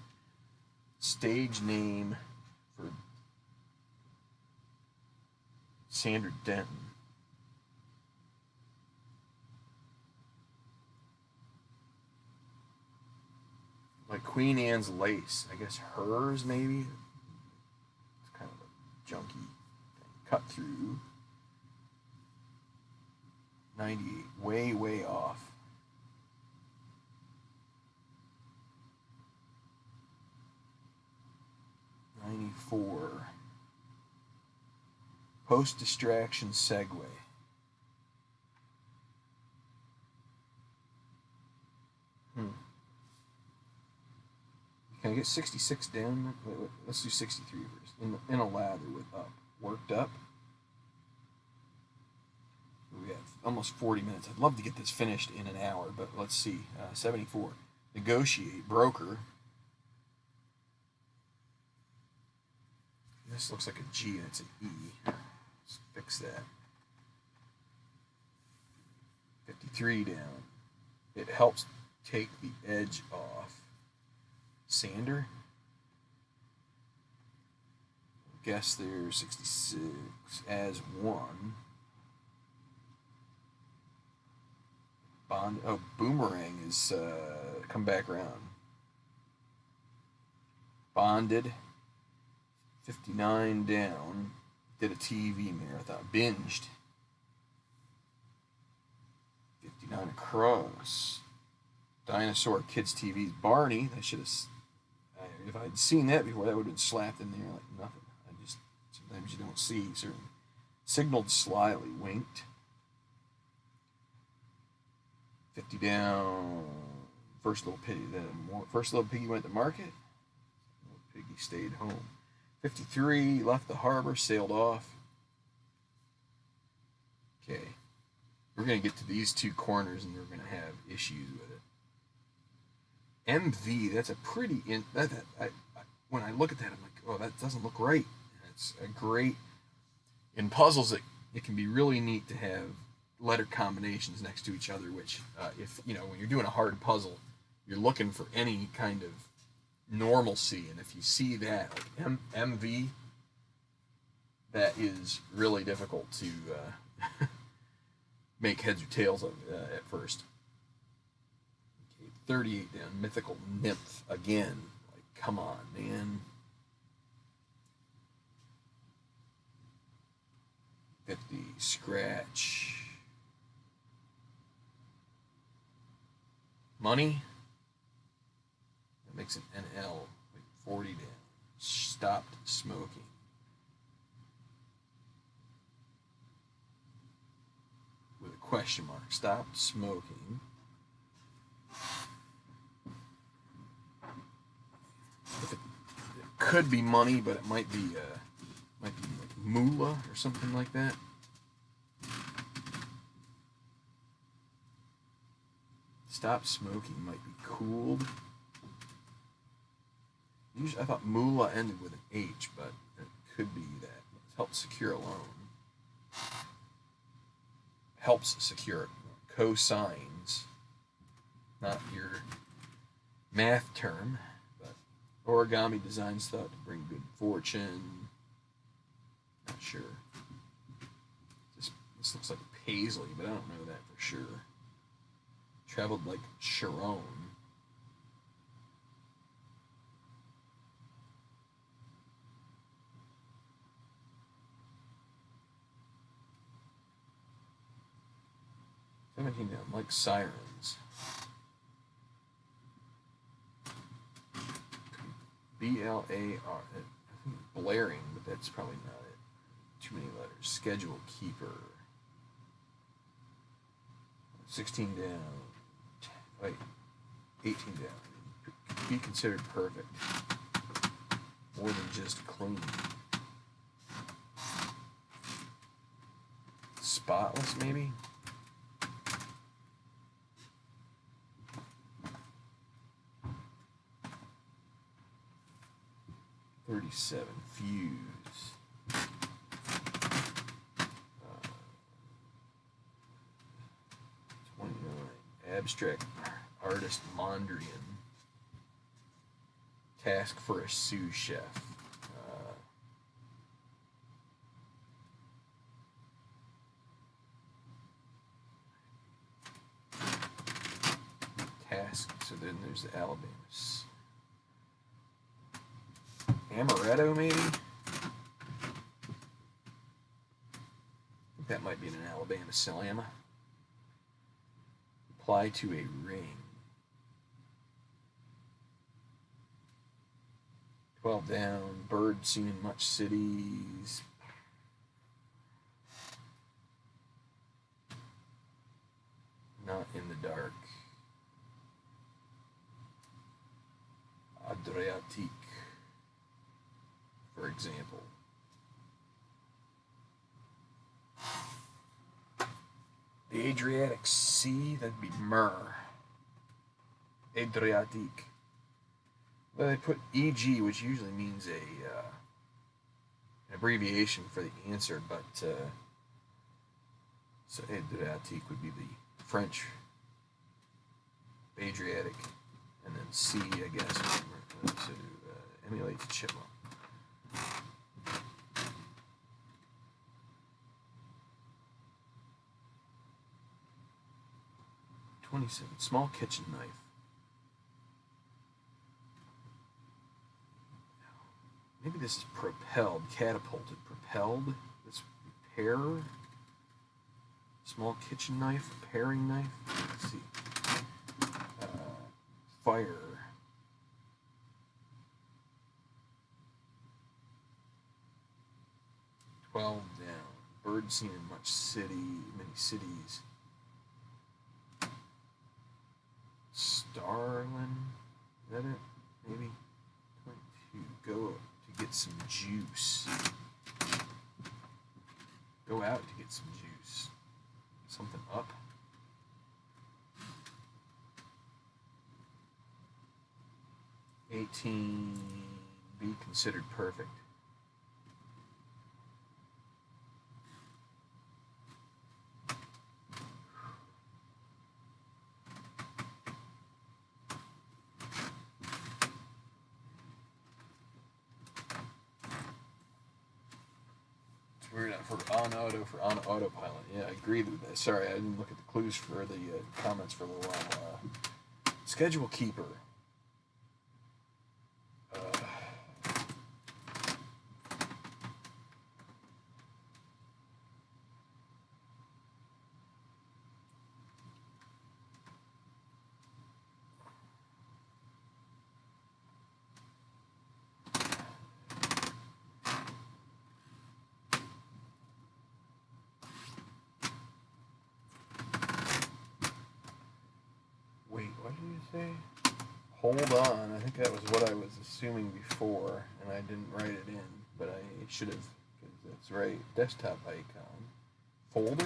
Stage name for Sandra Denton. Like Queen Anne's lace. I guess hers, maybe? It's kind of a junky thing. Cut through. 98. Way, way off. '94. Post-distraction segue. Can I get 66 down? Wait, let's do 63 first. In a lather with up. Worked up. We have almost 40 minutes. I'd love to get this finished in an hour, but let's see. 74. Negotiate. Broker. This looks like a G and it's an E. Let's fix that. 53 down. It helps take the edge off. Sander. Guess there's 66 as 1. Bond. Oh, Boomerang is come back around. Bonded. 59 down. Did a TV marathon. Binged. 59 across. Dinosaur Kids TV's Barney. I should have. If I'd seen that before, that would have been slapped in there like nothing. Sometimes you don't see. Certainly. Signaled slyly. Winked. 50 down. First little piggy. First little piggy went to market. Little piggy stayed home. 53 left the harbor. Sailed off. Okay. We're going to get to these two corners and we're going to have issues with it. MV, that's a pretty... when I look at that, I'm like, oh, that doesn't look right. It's a great... In puzzles, it can be really neat to have letter combinations next to each other, which, if, when you're doing a hard puzzle, you're looking for any kind of normalcy, and if you see that, like MV, that is really difficult to make heads or tails of at first. Okay, 38 down, mythical nymph again. Like, come on, man. 50, scratch. Money. That makes it NL. Like 40 down. Stopped smoking. With a question mark. Stopped smoking. It could be money, but it might be like moolah or something like that. Stop smoking might be cooled. Usually, I thought moolah ended with an H, but it could be that. Helps secure a loan. Helps secure cosigns. Not your math term, but origami designs thought to bring good fortune. Not sure. This looks like paisley, but I don't know that for sure. Traveled like Sharon. Down, like sirens. BLAR. I think blaring, but that's probably not it. Too many letters. Schedule keeper. 16 down. Wait, 18 down. Be considered perfect. More than just clean. Spotless, maybe? $37. Fuse. 29. Abstract artist Mondrian. Task for a sous chef. Task. So then there's the Alabama. Amaretto, maybe? I think that might be in an Alabama Slam. Apply to a ring. 12 down. Bird seen in much cities. Not in the dark. Adriatique, for example. The Adriatic Sea, that'd be myrrh. Adriatique. Well, they put EG, which usually means an abbreviation for the answer, but so Adriatique would be the French Adriatic, and then C, I guess, to emulate the chipmunk. 27. Small kitchen knife. Maybe this is propelled, catapulted, propelled. This repair. Small kitchen knife, paring knife. Let's see. Fire. $12 down. Bird seen in many cities. Starlin. Is that it? Maybe. 22. Go to get some juice. Go out to get some juice. Something up. $18. Be considered perfect. We're gonna for on autopilot. Yeah, I agree with that. Sorry, I didn't look at the clues for the comments for a little while. Schedule keeper. Wait, what did you say? Hold on. I think that was what I was assuming before, and I didn't write it in, but I should have, because that's right. Desktop icon. Folder?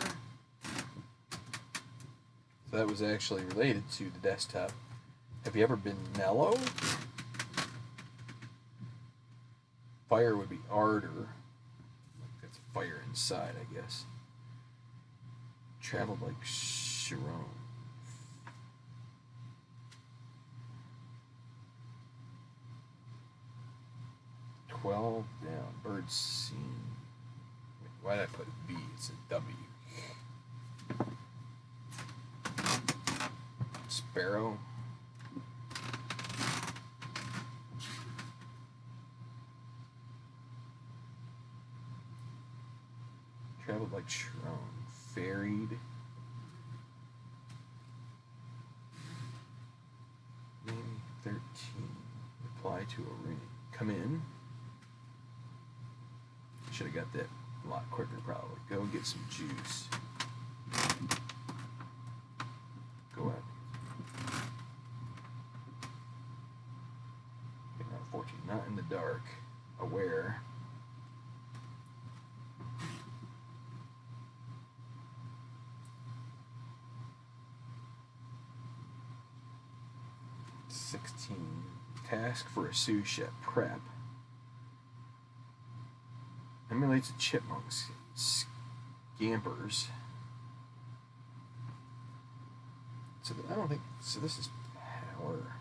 So that was actually related to the desktop. Have you ever been mellow? Fire would be ardor. That's fire inside, I guess. Traveled like Sharon. 12 down. Bird seen. Wait, why did I put B? It's a W. Sparrow. Traveled like Sharon. Ferried. Maybe 13. Reply to a ring. Come in. Should have got that a lot quicker, probably. Go get some juice. Go out. Okay, now 14. Not in the dark. Aware. Task for a sous chef. Prep. Emulates a chipmunk's scampers. So I don't think so. This is power.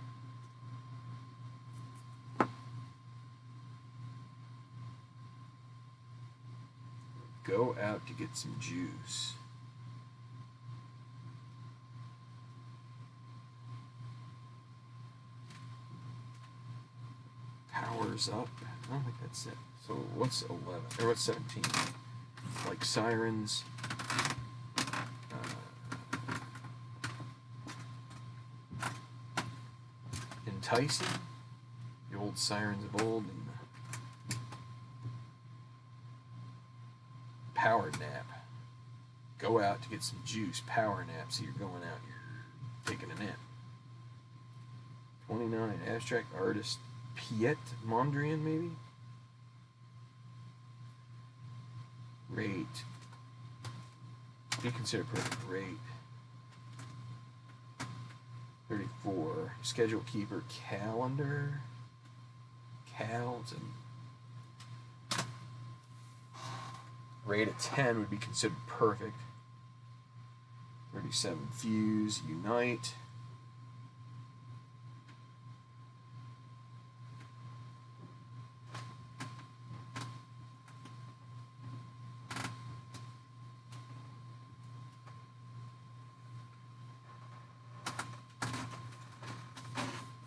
Go out to get some juice. Powers up. I don't think that's it. So what's 11? Or what's 17? Like sirens. Enticing. The old sirens of old. And power nap. Go out to get some juice. Power nap. So you're going out. You're taking a nap. 29. Abstract artist. Piet Mondrian, maybe? Rate. Be considered perfect. Rate. 34. Schedule keeper. Calendar. Cals. And rate at 10 would be considered perfect. 37. Fuse. Unite.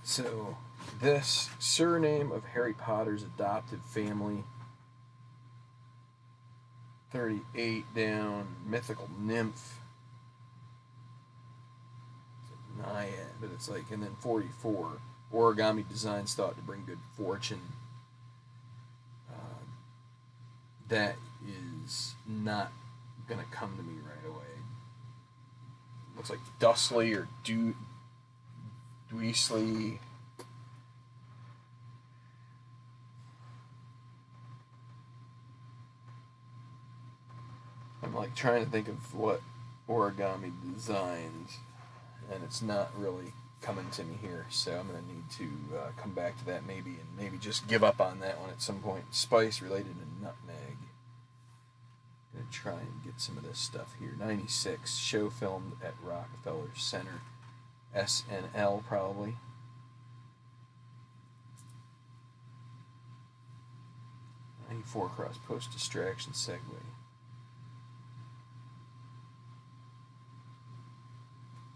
So, this surname of Harry Potter's adopted family. 38 down, mythical nymph. It's a naiad, but it's like, and then 44, origami designs thought to bring good fortune. That is not going to come to me right away. Looks like Dustley or Dweasley. I'm like trying to think of what origami designs, and it's not really coming to me here, so I'm going to need to come back to that maybe, and maybe just give up on that one at some point. Spice related to nutmeg. Going to try and get some of this stuff here. 96, show filmed at Rockefeller Center. SNL probably. 94 cross post distraction segue.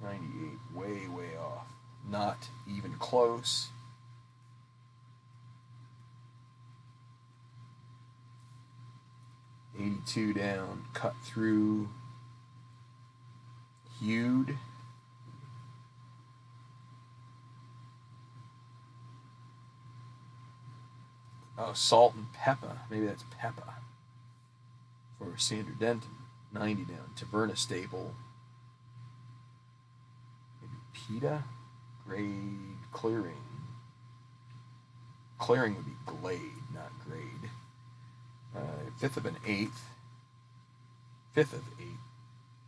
98, way off. Not even close. $82 down, cut through, hewed. Oh, salt and pepper. Maybe that's pepper. For Sandra Denton. 90 down. Taverna staple. Maybe pita. Grade clearing. Clearing would be glade, not grade. Fifth of an eighth. Fifth of eight.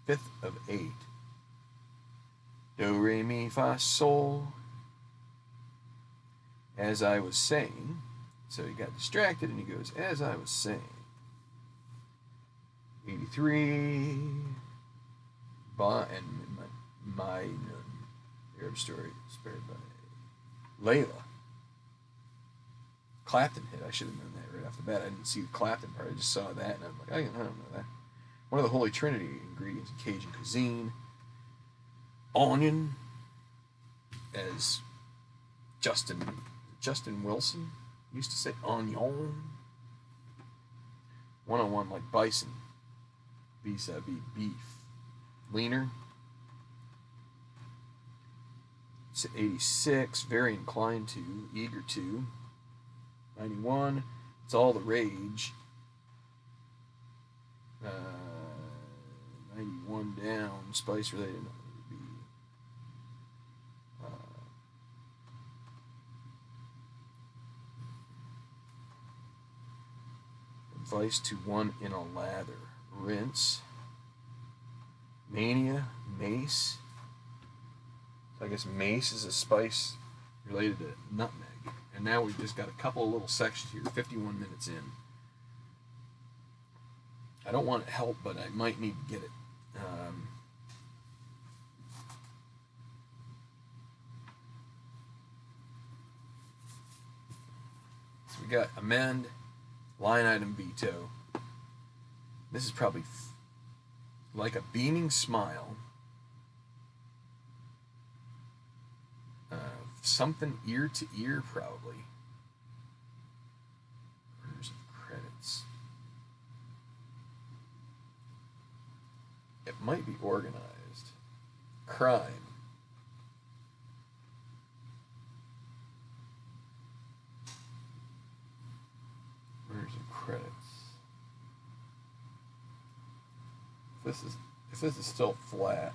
Fifth of eight. Do, re, mi, fa, sol. As I was saying. So he got distracted and he goes, as I was saying. 83. Ba and my Arab story inspired by Layla. Clapton hit. I should have known that right off the bat. I didn't see the Clapton part. I just saw that and I'm like, I don't know that. One of the Holy Trinity ingredients in Cajun cuisine. Onion, as Justin Wilson used to say, onion. 101 like bison, vis-a-vis beef. Leaner. 86, very inclined to, eager to. 91, it's all the rage. 91 down, spice related. Would be advice to one in a lather. Rinse. Mania, mace. So I guess mace is a spice related to nutmeg. And now we've just got a couple of little sections here, 51 minutes in. I don't want to help, but I might need to get it. So we got amend, line item veto. This is probably like a beaming smile. Something ear to ear, probably. Orders of credits. It might be organized. Crime. Orders of credits. If this is still flat.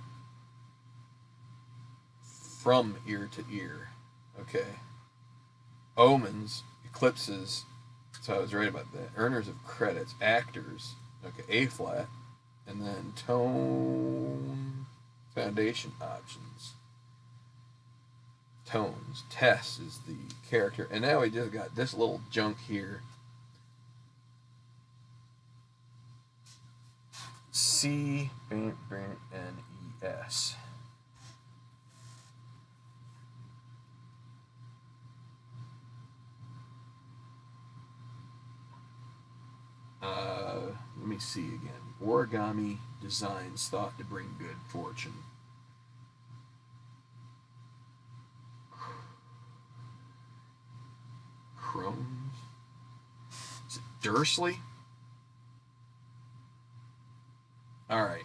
From ear to ear. Okay. Omens, eclipses. So I was right about that. Earners of credits, actors. Okay, A flat. And then tone, foundation options. Tones. Tess is the character. And now we just got this little junk here. C-N-E-S. Let me see again. Origami designs thought to bring good fortune. Crohn's. Is it Dursley? All right.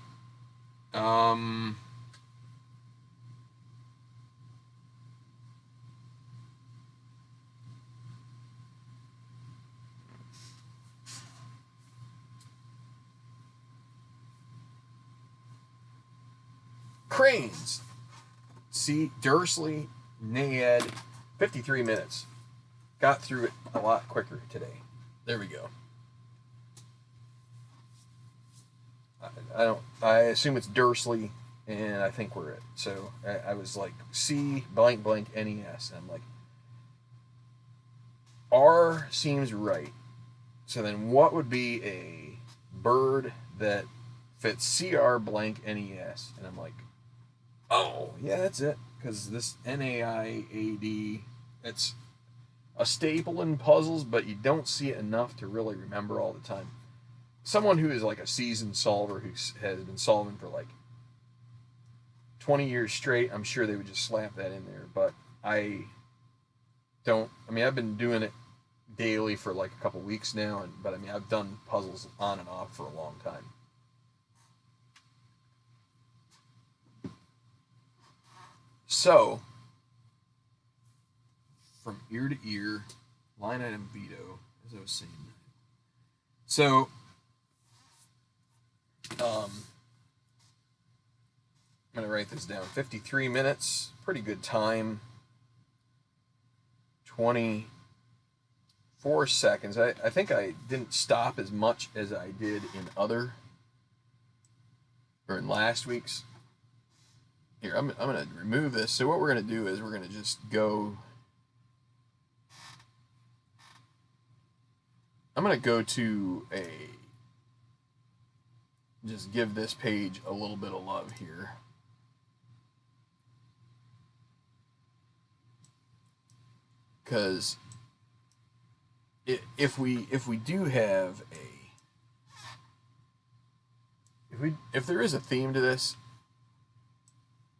Cranes. See, Dursley, Nayad, 53 minutes. Got through it a lot quicker today. There we go. I assume it's Dursley, and I think we're it. So I was like, C blank blank NES, and I'm like, R seems right. So then what would be a bird that fits CR blank NES? And I'm like, oh, yeah, that's it. Because this NAIAD, it's a staple in puzzles, but you don't see it enough to really remember all the time. Someone who is like a seasoned solver who has been solving for like 20 years straight, I'm sure they would just slap that in there. But I don't. I mean, I've been doing it daily for like a couple weeks now, but I mean, I've done puzzles on and off for a long time. So, from ear to ear, line item veto, as I was saying. So, I'm going to write this down. 53 minutes, pretty good time. 24 seconds. I think I didn't stop as much as I did in last week's. Here, I'm going to remove this. So what we're going to do is we're going to just go. I'm going to go to just give this page a little bit of love here. Because if we do have if there is a theme to this,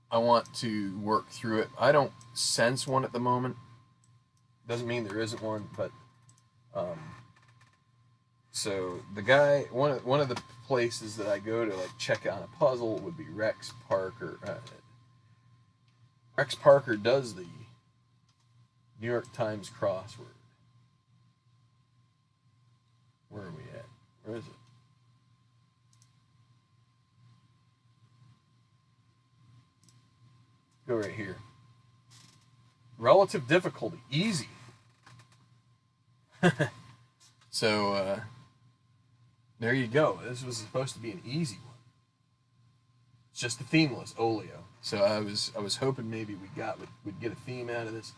I want to work through it. I don't sense one at the moment. Doesn't mean there isn't one, but so the guy, one of the places that I go to like check on a puzzle would be Rex Parker. Rex Parker does the New York Times Crossword. Where are we at? Where is it? Go right here. Relative difficulty, easy. So there you go. This was supposed to be an easy one. It's just a themeless Olio. So I was hoping maybe we'd get a theme out of this.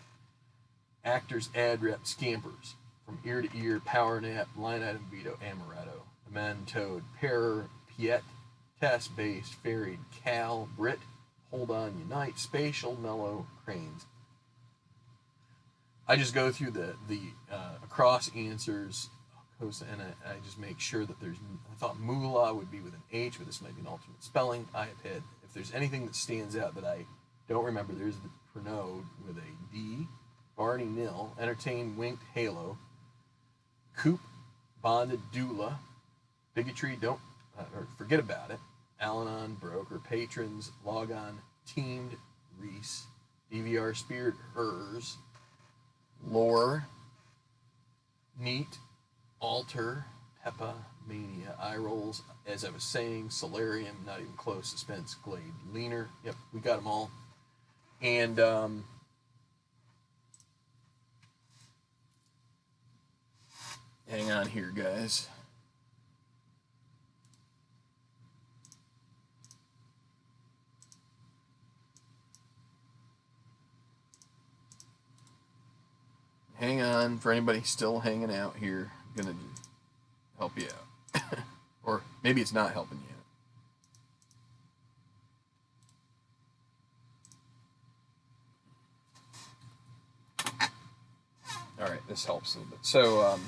Actors, ad rep, scampers. From ear to ear, power nap, line item veto, amaretto. Amend, toad, pair, piet, test, base, ferried, cal, Brit, hold on, unite, spatial, mellow, cranes. I just go through the across answers, and I just make sure that there's. I thought moolah would be with an H, but this might be an alternate spelling. iPad. If there's anything that stands out that I don't remember, there's the Pernode with a D. Barney nil. Entertain winked halo. Coop bonded doula. Bigotry don't or forget about it. Al-Anon broker patrons logon teamed Reese. DVR spirit hers. Lore. Neat. Alter. Peppa. Mania. Eye rolls. As I was saying. Solarium. Not even close. Suspense. Glade. Leaner. Yep, we got them all. And hang on here, guys. Hang on for anybody still hanging out here. I'm gonna help you out. Or maybe it's not helping you out. Alright, this helps a little bit. So,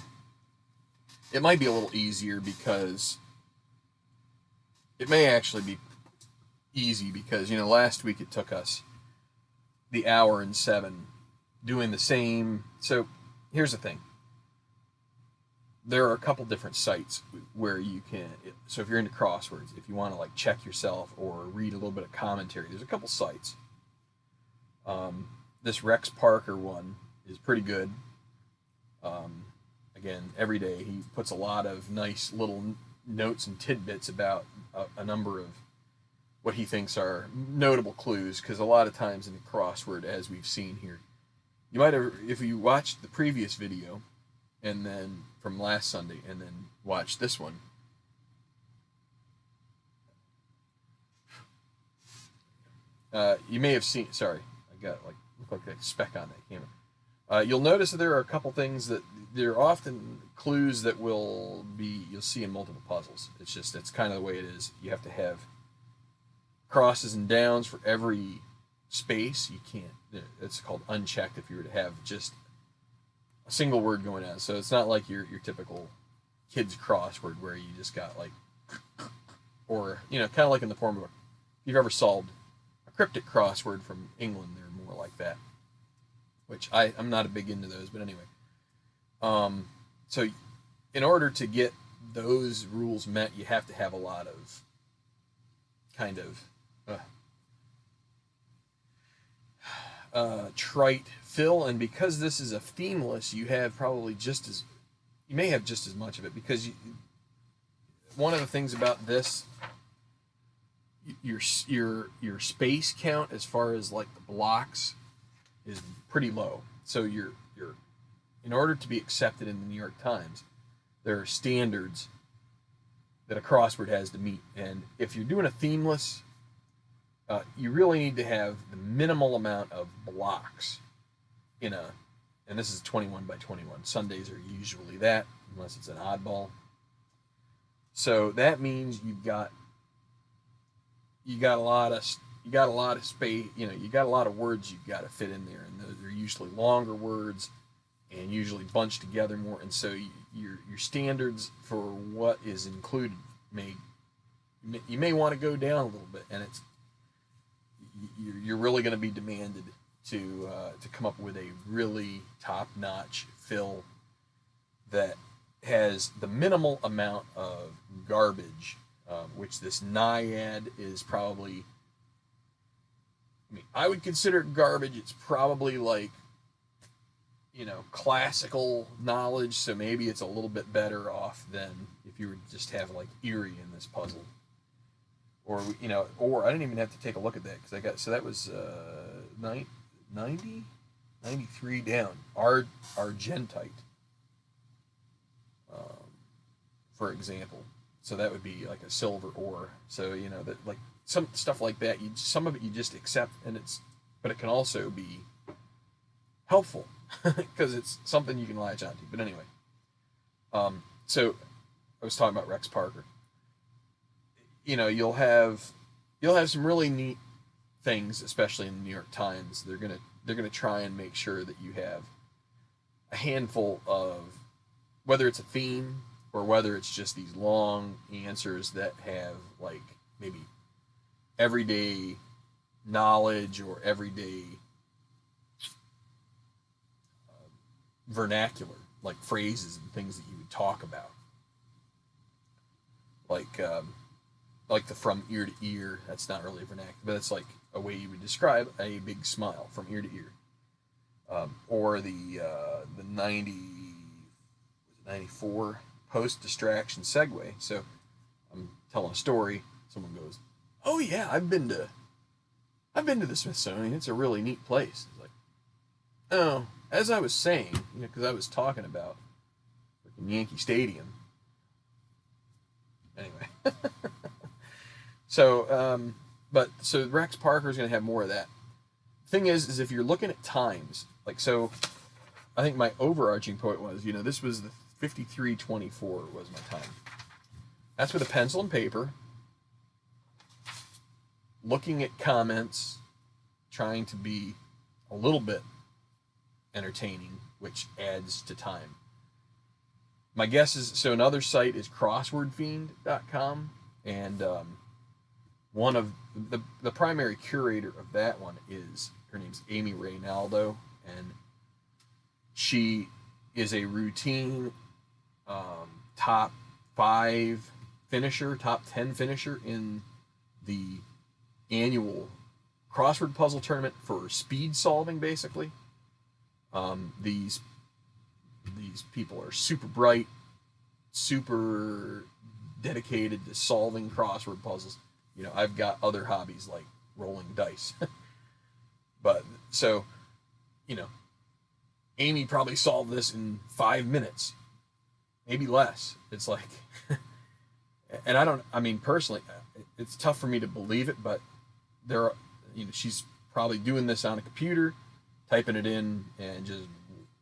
it might be a little easier because it may actually be easy because, last week it took us the hour and 7 doing the same. So here's the thing. There are a couple different sites where you can, so if you're into crosswords, if you want to like check yourself or read a little bit of commentary, there's a couple sites. This Rex Parker one is pretty good. Again, every day he puts a lot of nice little notes and tidbits about a number of what he thinks are notable clues, because a lot of times in the crossword, as we've seen here, you might have, if you watched the previous video, and then from last Sunday, and then watched this one, you may have seen, sorry, I got look like a speck on that camera. You'll notice that there are a couple things that there are often clues that you'll see in multiple puzzles. It's kind of the way it is. You have to have crosses and downs for every space. You can't, it's called unchecked if you were to have just a single word going on. So it's not like your typical kids crossword where you just got like, or you know, kind of like in the form of if you've ever solved a cryptic crossword from England, they're more like that. Which I'm not a big into those, but anyway. So in order to get those rules met, you have to have a lot of kind of trite fill, and because this is a themeless, you have probably just as you may have just as much of it because one of the things about this, your space count as far as like the blocks is pretty low. So you're in order to be accepted in the New York Times, there are standards that a crossword has to meet, and if you're doing a themeless, you really need to have the minimal amount of blocks in a, and this is 21 by 21. Sundays are usually that, unless it's an oddball. So that means you got a lot of space. You know, you got a lot of words you've got to fit in there, and they're usually longer words, and usually bunched together more. And so your standards for what is included you may want to go down a little bit, and you're really going to be demanded to come up with a really top-notch fill that has the minimal amount of garbage, which this NYT is probably. I mean, I would consider it garbage. It's probably like, you know, classical knowledge, so maybe it's a little bit better off than if you were to just have like Erie in this puzzle. Or, you know, or I didn't even have to take a look at that because I got, so that was 90, 93 down. Argentite, for example. So that would be like a silver ore. So, you know, that like some stuff like that, some of it you just accept, and but it can also be helpful because it's something you can latch onto. But anyway, so I was talking about Rex Parker. You know, you'll have some really neat things, especially in the New York Times. They're gonna try and make sure that you have a handful of, whether it's a theme or whether it's just these long answers that have like maybe everyday knowledge or everyday vernacular, like phrases and things that you would talk about, like the from ear to ear. That's not really a vernacular, but it's like a way you would describe a big smile from ear to ear. Or the 94 post distraction segue. So I'm telling a story. Someone goes, "Oh yeah, I've been to the Smithsonian. It's a really neat place." It's like, oh, as I was saying, you know, because I was talking about Yankee Stadium. Anyway. So, so Rex Parker is going to have more of that. Thing is if you're looking at times, like, so I think my overarching point was, you know, this was the 53:24 was my time. That's with a pencil and paper, looking at comments, trying to be a little bit entertaining, which adds to time. My guess is, so another site is crosswordfiend.com, and one of the primary curator of that one is, her name's Amy Reynaldo, and she is a routine top 10 finisher in the annual crossword puzzle tournament for speed solving, basically. These people are super bright, super dedicated to solving crossword puzzles. You know, I've got other hobbies like rolling dice. But, so, you know, Amy probably solved this in 5 minutes. Maybe less. It's like, and personally, it's tough for me to believe it, but there are, you know, she's probably doing this on a computer, typing it in, and just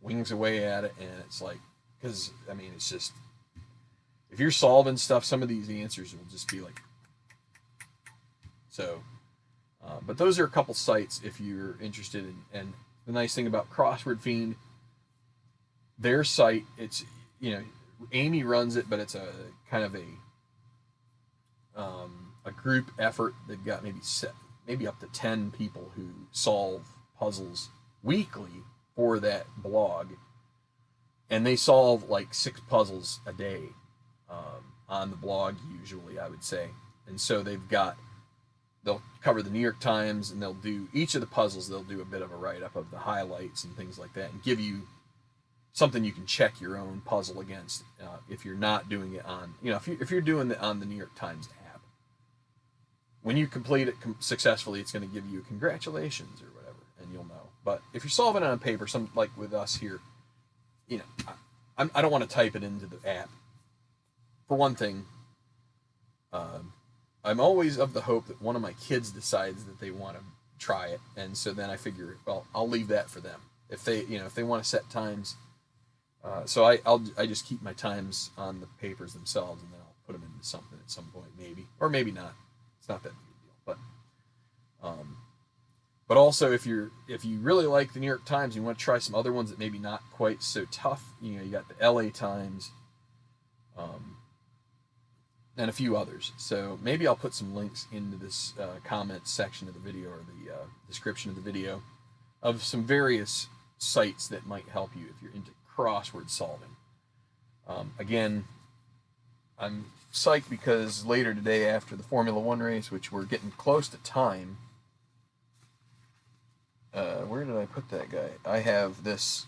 wings away at it, and it's like, because, I mean, it's just, if you're solving stuff, some of these answers will just be like, so, but those are a couple sites if you're interested in. And the nice thing about Crossword Fiend, their site, it's, Amy runs it, but it's a kind of a group effort. They've got maybe up to 10 people who solve puzzles weekly for that blog, and they solve like 6 puzzles a day on the blog usually, I would say. And so they'll cover the New York Times, and they'll do each of the puzzles. They'll do a bit of a write up of the highlights and things like that, and give you something you can check your own puzzle against if you're not doing it on, if you're doing it on the New York Times app. When you complete it successfully, it's going to give you congratulations or whatever, and you'll know. But if you're solving it on paper, like with us here, I don't want to type it into the app. For one thing, I'm always of the hope that one of my kids decides that they want to try it, and so then I figure, well, I'll leave that for them. If they want to set times, so I just keep my times on the papers themselves, and then I'll put them into something at some point, maybe, or maybe not. It's not that big a deal, but also if you really like the New York Times, you want to try some other ones that maybe not quite so tough. You got the LA Times, and a few others. So maybe I'll put some links into this comments section of the video, or the description of the video, of some various sites that might help you if you're into crossword solving. Again, I'm psyched because later today, after the Formula One race, which we're getting close to time, where did I put that guy? I have this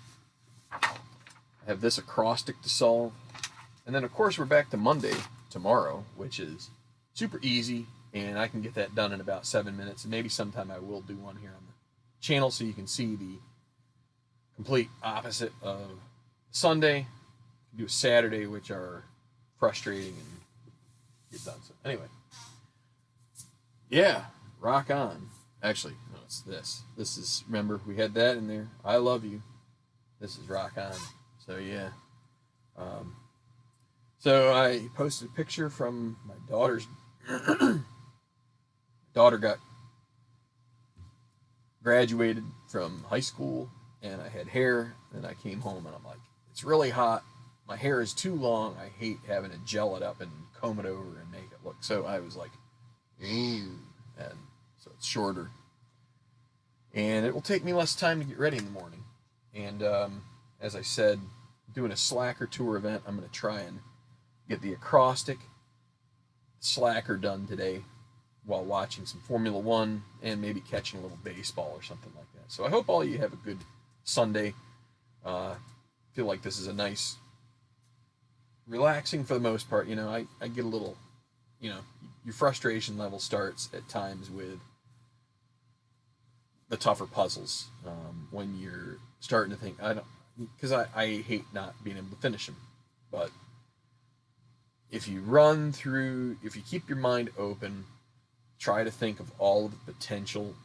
acrostic to solve, and then of course we're back to Monday tomorrow, which is super easy, and I can get that done in about 7 minutes. And maybe sometime I will do one here on the channel so you can see the complete opposite of Sunday. Do a Saturday, which are frustrating and get done. So anyway, yeah, rock on. Actually, no, it's this. This is, remember, we had that in there. I love you. This is rock on. So yeah. So I posted a picture from my daughter's. Daughter got graduated from high school, and I had hair, and I came home and I'm like, it's really hot. My hair is too long. I hate having to gel it up and comb it over and make it look. So I was like, ew. And so it's shorter. And it will take me less time to get ready in the morning. And as I said, doing a Slacker tour event, I'm going to try and get the acrostic Slacker done today while watching some Formula One and maybe catching a little baseball or something like that. So I hope all of you have a good Sunday. Feel like this is a nice, relaxing for the most part. I get a little, your frustration level starts at times with the tougher puzzles, when you're starting to think, because I hate not being able to finish them. But if you keep your mind open, try to think of all of the potential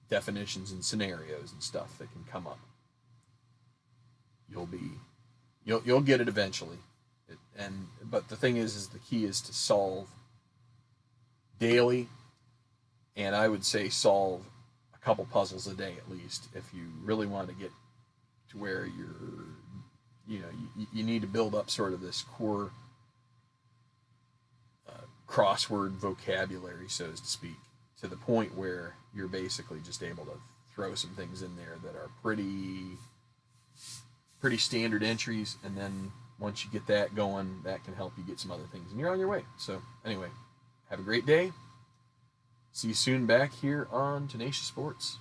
definitions and scenarios and stuff that can come up, you'll get it eventually. But the thing is the key is to solve daily, and I would say solve a couple puzzles a day at least if you really want to get to where you need to build up sort of this core crossword vocabulary, so to speak, to the point where you're basically just able to throw some things in there that are pretty standard entries, and then once you get that going, that can help you get some other things, and you're on your way. So anyway, have a great day. See you soon back here on Tenacious Sports.